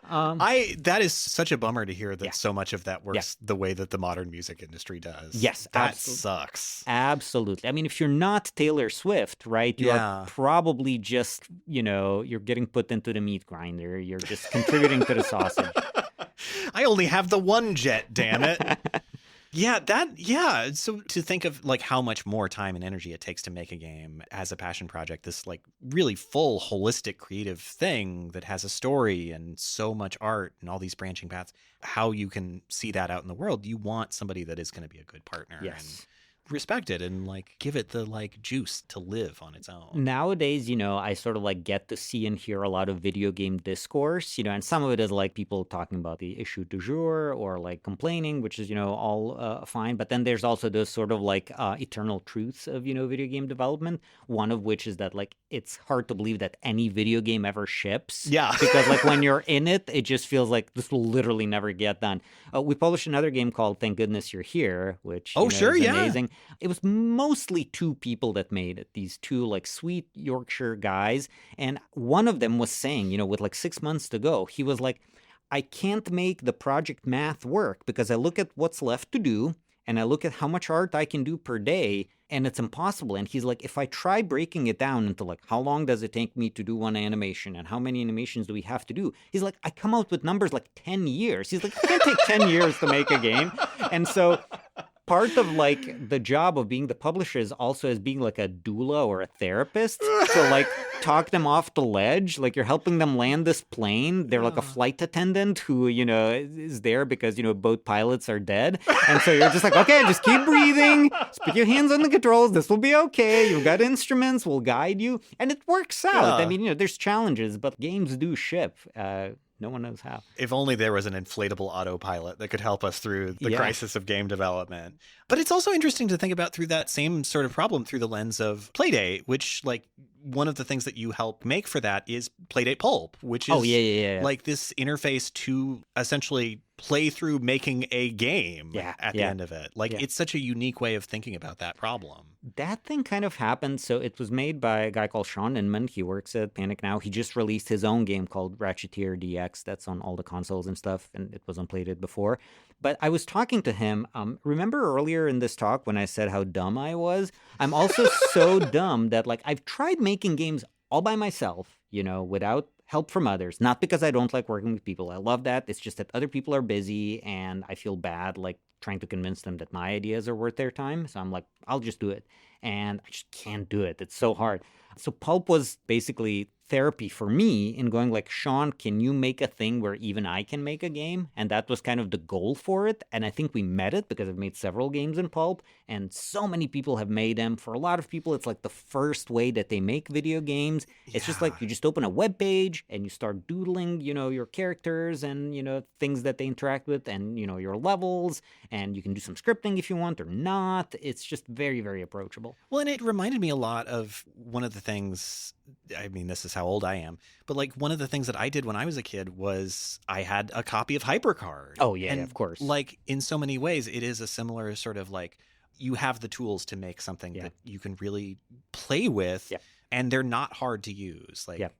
That is such a bummer to hear that so much of that works the way that the modern music industry does. Yes, that sucks. Absolutely. I mean, if you're not Taylor Swift, right, you are probably just, you're getting put into the meat grinder. You're just contributing to the sausage. I only have the one jet, damn it. So to think of like how much more time and energy it takes to make a game as a passion project, this like really full, holistic, creative thing that has a story and so much art and all these branching paths, how you can see that out in the world, you want somebody that is going to be a good partner. Yes. Respect it and like give it the like juice to live on its own. Nowadays, I sort of like get to see and hear a lot of video game discourse, and some of it is like people talking about the issue du jour or like complaining, which is, all fine. But then there's also those sort of like eternal truths of, video game development. One of which is that like it's hard to believe that any video game ever ships. Yeah. Because like when you're in it, it just feels like this will literally never get done. We published another game called Thank Goodness You're Here, which is amazing. It was mostly two people that made it, these two like sweet Yorkshire guys. And one of them was saying, with like 6 months to go, he was like, I can't make the project math work because I look at what's left to do and I look at how much art I can do per day, and it's impossible. And he's like, if I try breaking it down into like, how long does it take me to do one animation and how many animations do we have to do? He's like, I come out with numbers like 10 years. He's like, it can't take 10 years to make a game. And so part of like the job of being the publisher is also as being like a doula or a therapist to like talk them off the ledge. Like you're helping them land this plane. They're like a flight attendant who, is there because, both pilots are dead. And so you're just like, okay, just keep breathing. Just put your hands on the controls. This will be okay. You've got instruments. We'll guide you. And it works out. I mean, there's challenges, but games do ship. No one knows how. If only there was an inflatable autopilot that could help us through the crisis of game development. But it's also interesting to think about through that same sort of problem through the lens of Playdate, which like one of the things that you help make for that is Playdate Pulp, which is like this interface to essentially play through making a game at the end of it. Like it's such a unique way of thinking about that problem. That thing kind of happened. So it was made by a guy called Sean Inman. He works at Panic now. He just released his own game called Ratcheteer DX. That's on all the consoles and stuff, and it was on Playdate before. But I was talking to him. Remember earlier in this talk when I said how dumb I was? I'm also so dumb that like I've tried making games all by myself, without help from others. Not because I don't like working with people. I love that. It's just that other people are busy and I feel bad like trying to convince them that my ideas are worth their time. So I'm like, I'll just do it. And I just can't do it. It's so hard. So Pulp was basically therapy for me in going like, Sean, can you make a thing where even I can make a game? And that was kind of the goal for it. And I think we met it because I've made several games in Pulp, and so many people have made them. For a lot of people, it's like the first way that they make video games. It's just like you just open a web page and you start doodling, your characters and, things that they interact with and, your levels, and you can do some scripting if you want or not. It's just very, very approachable. Well, and it reminded me a lot of one of the things, I mean, this is how old I am, but like one of the things that I did when I was a kid was I had a copy of HyperCard. Oh, yeah, and of course. Like in so many ways, it is a similar sort of like you have the tools to make something that you can really play with, and they're not hard to use. Like,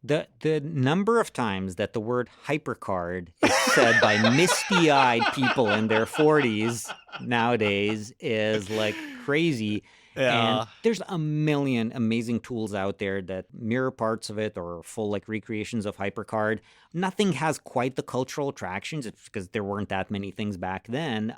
The number of times that the word HyperCard is said by misty-eyed people in their 40s nowadays is like crazy. Yeah. And there's a million amazing tools out there that mirror parts of it or full like recreations of HyperCard. Nothing has quite the cultural attractions. It's because there weren't that many things back then.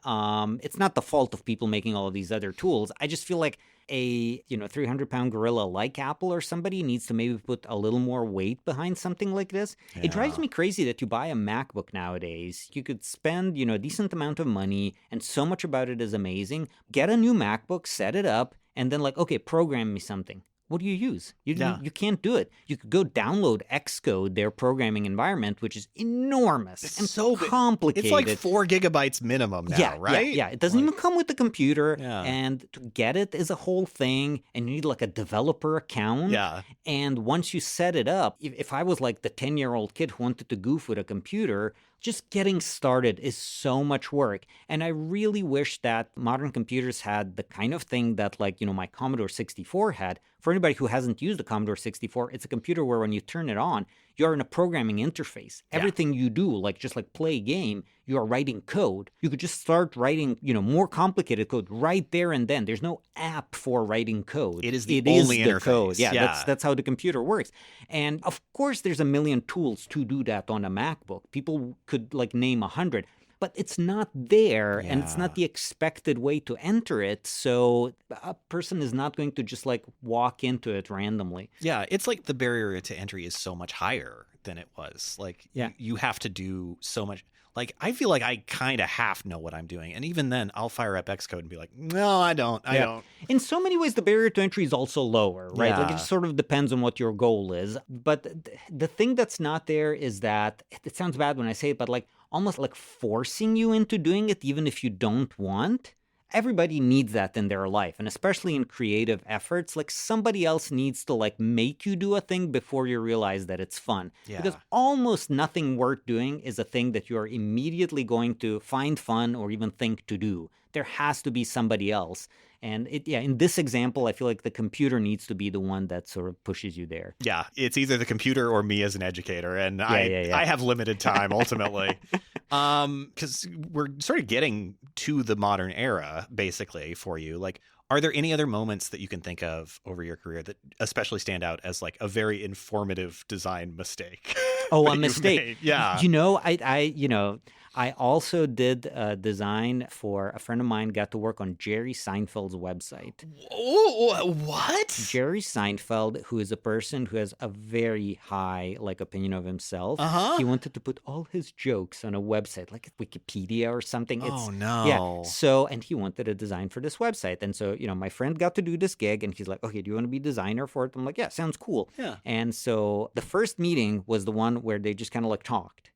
It's not the fault of people making all of these other tools. I just feel like a 300-pound gorilla like Apple or somebody needs to maybe put a little more weight behind something like this. It drives me crazy that you buy a MacBook nowadays. You could spend a decent amount of money, and so much about it is amazing. Get a new MacBook, set it up, and then like, okay, program me something. What do you use? You can't do it. You could go download Xcode, their programming environment, which is enormous and so complicated. It's like 4 gigabytes minimum now, right? Yeah. It doesn't even come with the computer. Yeah. And to get it is a whole thing. And you need like a developer account. Yeah. And once you set it up, if I was like the 10-year-old kid who wanted to goof with a computer, just getting started is so much work. And I really wish that modern computers had the kind of thing that like, my Commodore 64 had. For anybody who hasn't used a Commodore 64, it's a computer where when you turn it on, you're in a programming interface. Everything you do, like just like play a game, you are writing code. You could just start writing, more complicated code right there and then. There's no app for writing code. It is the only interface. Code. Yeah. That's how the computer works. And of course, there's a million tools to do that on a MacBook. People could like name 100. But it's not there, and it's not the expected way to enter it. So a person is not going to just like walk into it randomly. Yeah, it's like the barrier to entry is so much higher than it was. Like you have to do so much. Like I feel like I kind of half know what I'm doing. And even then I'll fire up Xcode and be like, no, I don't. I don't. In so many ways, the barrier to entry is also lower, right? Yeah. Like it just sort of depends on what your goal is. But the thing that's not there is that, it sounds bad when I say it, but like almost like forcing you into doing it, even if you don't want. Everybody needs that in their life, and especially in creative efforts, like somebody else needs to like make you do a thing before you realize that it's fun. Yeah. Because almost nothing worth doing is a thing that you're immediately going to find fun or even think to do. There has to be somebody else. And in this example, I feel like the computer needs to be the one that sort of pushes you there. Yeah, it's either the computer or me as an educator, and I have limited time ultimately. Because we're sort of getting to the modern era, basically, for you. Like, are there any other moments that you can think of over your career that especially stand out as like a very informative design mistake? Oh, a mistake. Made? Yeah. I also did design for a friend of mine, got to work on Jerry Seinfeld's website. What? Jerry Seinfeld, who is a person who has a very high opinion of himself. He wanted to put all his jokes on a website, like Wikipedia or something. No. Yeah. So, and he wanted a design for this website. And so, my friend got to do this gig and he's like, okay, do you want to be designer for it? I'm like, yeah, sounds cool. Yeah. And so the first meeting was the one where they just kind of talked,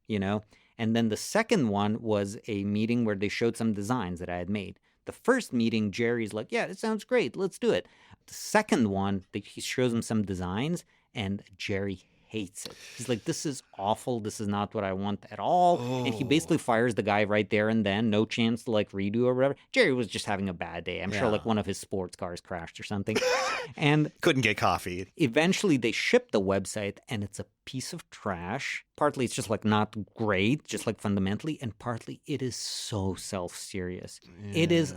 And then the second one was a meeting where they showed some designs that I had made. The first meeting, Jerry's like, yeah, it sounds great. Let's do it. The second one, he shows him some designs, and Jerry hates it. He's like, this is awful. This is not what I want at all. Oh. And he basically fires the guy right there and then. No chance to redo or whatever. Jerry was just having a bad day. I'm sure one of his sports cars crashed or something. And couldn't get coffee. Eventually they shipped the website and it's a piece of trash. Partly it's just not great, just fundamentally, and partly it is so self-serious. Yeah. It is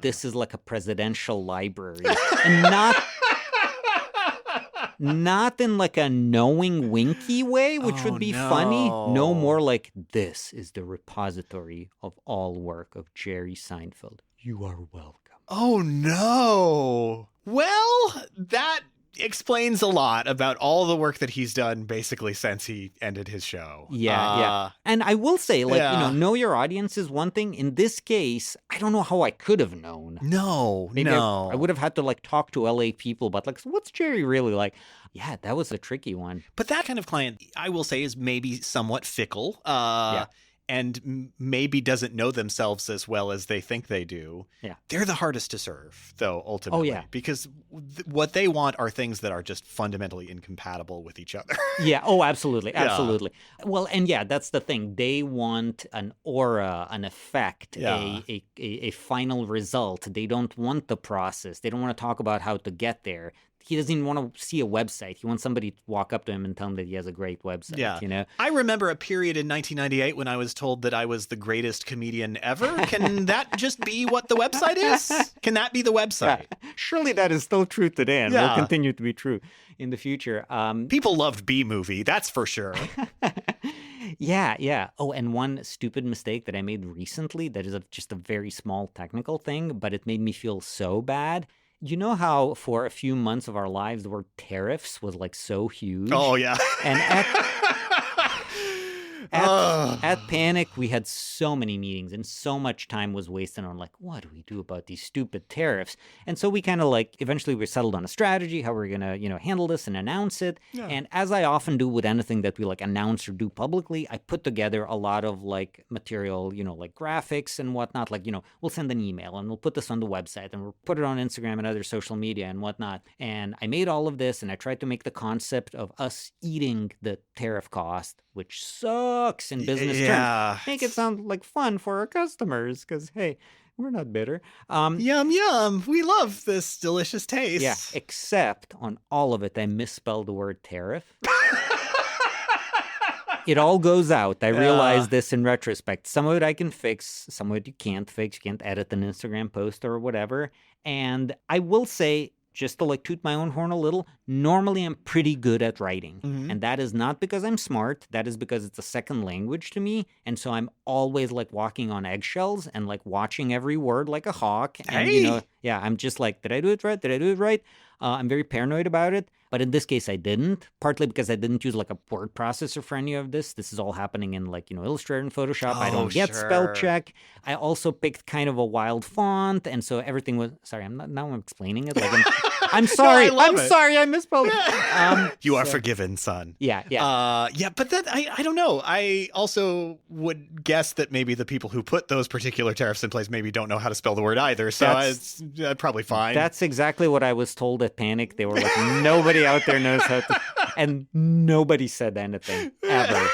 this is like a presidential library. And not in a knowing winky way, which would be funny. No, more like, this is the repository of all work of Jerry Seinfeld. You are welcome. Oh no. Well, that explains a lot about all the work that he's done basically since he ended his show. Yeah. And I will say, like, know your audience is one thing. In this case, I don't know how I could have known. Maybe I would have had to like talk to LA people, but like, so what's Jerry really like? Yeah, that was a tricky one. But that kind of client, I will say, is maybe somewhat fickle. And maybe doesn't know themselves as well as they think they do. Yeah. They're the hardest to serve, though, ultimately. Because what they want are things that are just fundamentally incompatible with each other. Absolutely. Well, and that's the thing. They want an aura, an effect, a final result. They don't want the process. They don't want to talk about how to get there. He doesn't even want to see a website. He wants somebody to walk up to him and tell him that he has a great website, I remember a period in 1998 when I was told that I was the greatest comedian ever. Can that just be what the website is? Can that be the website? Surely that is still true today and will continue to be true in the future. People loved B-Movie, that's for sure. Yeah. Oh, and one stupid mistake that I made recently that is just a very small technical thing, but it made me feel so bad. You know how for a few months of our lives the word tariffs was like so huge? Oh, yeah. And at Panic, we had so many meetings and so much time was wasted on like, what do we do about these stupid tariffs? And so we kind of like, eventually we settled on a strategy, how we're going to, handle this and announce it. Yeah. And as I often do with anything that we like announce or do publicly, I put together a lot of like material, like graphics and whatnot. Like, we'll send an email and we'll put this on the website and we'll put it on Instagram and other social media and whatnot. And I made all of this and I tried to make the concept of us eating the tariff cost, which sucks in business terms, make it sound like fun for our customers because, hey, we're not bitter. Yum, yum. We love this delicious taste. Yeah, except on all of it, I misspelled the word tariff. It all goes out. I realize this in retrospect. Some of it I can fix. Some of it you can't fix. You can't edit an Instagram post or whatever. And I will say, just to like toot my own horn a little, normally I'm pretty good at writing. Mm-hmm. And that is not because I'm smart. That is because it's a second language to me. And so I'm always like walking on eggshells and like watching every word like a hawk. And, I'm just like, did I do it right? Did I do it right? I'm very paranoid about it. But in this case, I didn't, partly because I didn't use like a word processor for any of this. This is all happening in like, Illustrator and Photoshop. I don't get spell check. I also picked kind of a wild font. And so everything was, sorry, I'm explaining it. Like I'm sorry. No, I'm sorry. I misspelled it. You are forgiven, son. Yeah. But that, I don't know. I also would guess that maybe the people who put those particular tariffs in place maybe don't know how to spell the word either. So it's probably fine. That's exactly what I was told at Panic. They were like, nobody out there knows how to, and nobody said anything ever.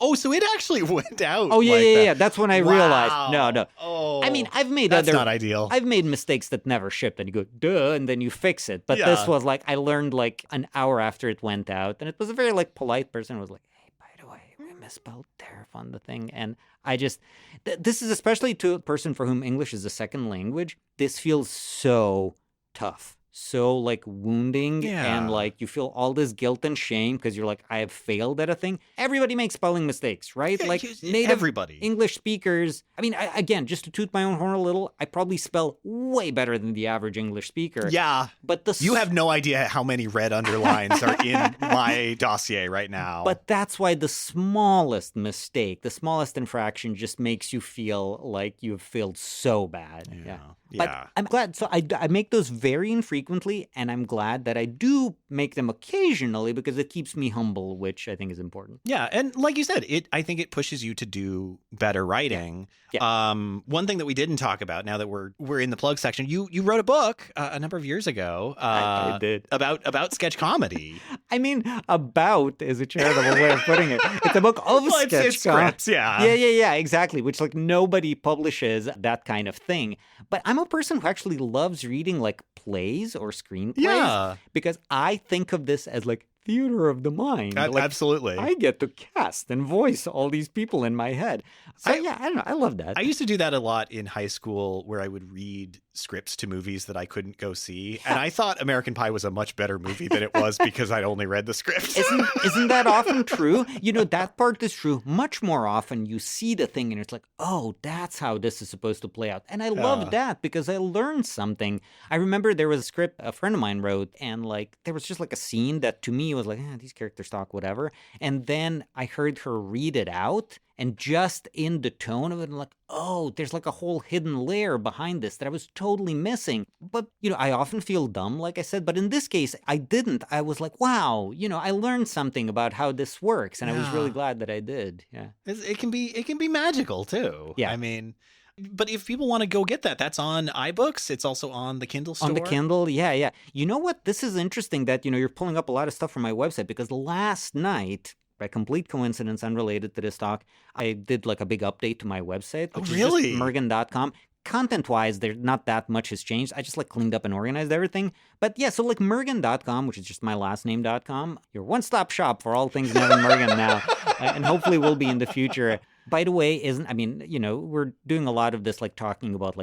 Oh, so it actually went out. Oh, yeah. That's when I realized. No. Oh, I mean, that's not ideal. I've made mistakes that never shipped, and you go, duh, and then you fix it. But this was like, I learned like an hour after it went out, and it was a very like polite person who was like, hey, by the way, we misspelled tariff on the thing. And I just, this is especially to a person for whom English is a second language. This feels so tough. So like wounding and like you feel all this guilt and shame because you're like, I have failed at a thing. Everybody makes spelling mistakes, right? Yeah, like native English speakers. I mean, again, just to toot my own horn a little, I probably spell way better than the average English speaker. Yeah. But you have no idea how many red underlines are in my dossier right now. But that's why the smallest mistake, the smallest infraction just makes you feel like you've failed so bad. Yeah. But I'm glad. So I make those very infrequently, and I'm glad that I do make them occasionally because it keeps me humble, which I think is important. Yeah, and like you said, I think it pushes you to do better writing. Yeah. One thing that we didn't talk about now that we're in the plug section, you wrote a book a number of years ago. I did about sketch comedy. I mean, about is a charitable way of putting it. It's a book of sketch comedy. Yeah, exactly. Which like nobody publishes that kind of thing. But I'm a person who actually loves reading like plays or screenplays because I think of this as like theater of the mind. Like, absolutely. I get to cast and voice all these people in my head. So I don't know. I love that. I used to do that a lot in high school where I would read scripts to movies that I couldn't go see. And I thought American Pie was a much better movie than it was because I'd only read the script. Isn't that often true? That part is true. Much more often you see the thing and it's like, oh, that's how this is supposed to play out. And I love that because I learned something. I remember there was a script a friend of mine wrote, and there was just a scene that to me was like, these characters talk, whatever. And then I heard her read it out. And just in the tone of it, I'm like, oh, there's a whole hidden layer behind this that I was totally missing. But, I often feel dumb, like I said. But in this case, I didn't. I was like, wow, I learned something about how this works. And I was really glad that I did. Yeah. It can be magical, too. Yeah. I mean, but if people want to go get that, that's on iBooks. It's also on the Kindle store. On the Kindle, yeah. You know what? This is interesting that, you're pulling up a lot of stuff from my website because last night, by complete coincidence, unrelated to this talk, I did a big update to my website. Which really? Is just Mrgan.com. Content-wise, there not that much has changed. I just cleaned up and organized everything. But yeah, so Mrgan.com, which is just my last name.com, your one-stop shop for all things Neven Mrgan now. And hopefully will be in the future. By the way, we're doing a lot of this talking about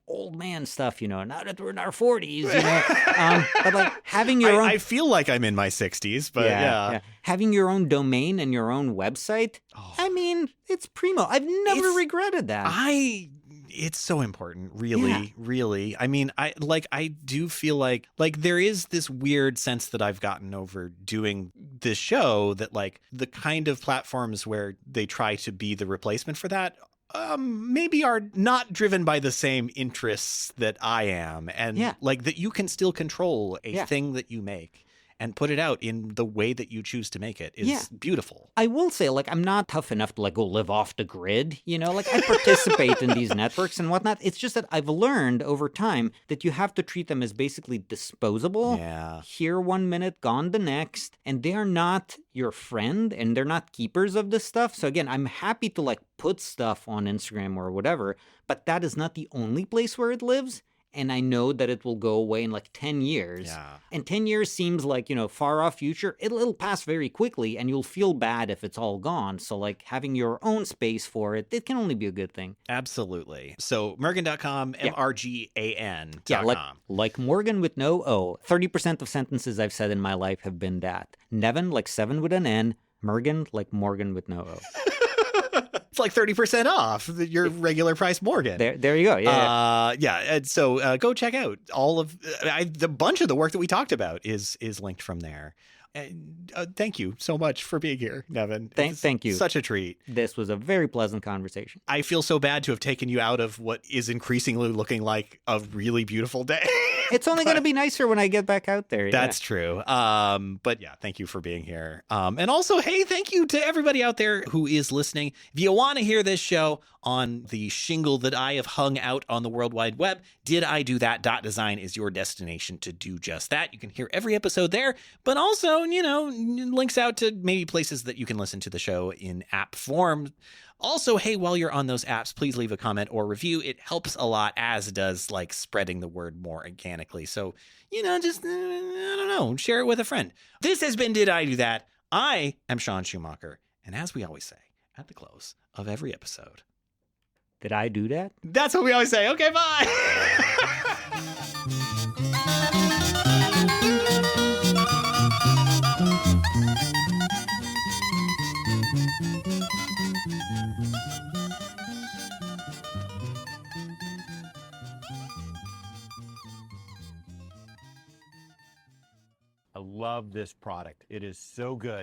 old man stuff, now that we're in our 40s, but having your own... I feel like I'm in my 60s, but yeah. Having your own domain and your own website, it's primo. I've never regretted that. It's so important, really, really. I do feel like there is this weird sense that I've gotten over doing this show that the kind of platforms where they try to be the replacement for that maybe are not driven by the same interests that I am. And that you can still control a thing that you make and put it out in the way that you choose to make it is beautiful. I will say, I'm not tough enough to go live off the grid, I participate in these networks and whatnot. It's just that I've learned over time that you have to treat them as basically disposable. Yeah. Here 1 minute, gone the next. And they are not your friend and they're not keepers of this stuff. So again, I'm happy to put stuff on Instagram or whatever, but that is not the only place where it lives. And I know that it will go away in 10 years. Yeah. And 10 years seems far off future. It'll pass very quickly and you'll feel bad if it's all gone. So having your own space for it, it can only be a good thing. Absolutely. So Mrgan.com, Mrgan.com. Yeah, like Morgan with no O. 30% of sentences I've said in my life have been that. Neven, like 7 with an N. Mrgan, like Morgan with no O. It's 30% off your regular price Morgan. There you go. Yeah. And so go check out all of the bunch of the work that we talked about is linked from there. And thank you so much for being here, Neven. Thank you. Such a treat. This was a very pleasant conversation. I feel so bad to have taken you out of what is increasingly looking like a really beautiful day. It's only going to be nicer when I get back out there. That's true. But yeah, thank you for being here. And also, hey, thank you to everybody out there who is listening. If you want to hear this show on the shingle that I have hung out on the World Wide Web, dididothat.design is your destination to do just that. You can hear every episode there, but also, links out to maybe places that you can listen to the show in app form. Also, hey, while you're on those apps, please leave a comment or review. It helps a lot, as does spreading the word more organically. So, just, I don't know, share it with a friend. This has been Did I Do That? I am Sean Schumacher. And as we always say at the close of every episode, did I do that? That's what we always say. Okay, bye. I love this product. It is so good.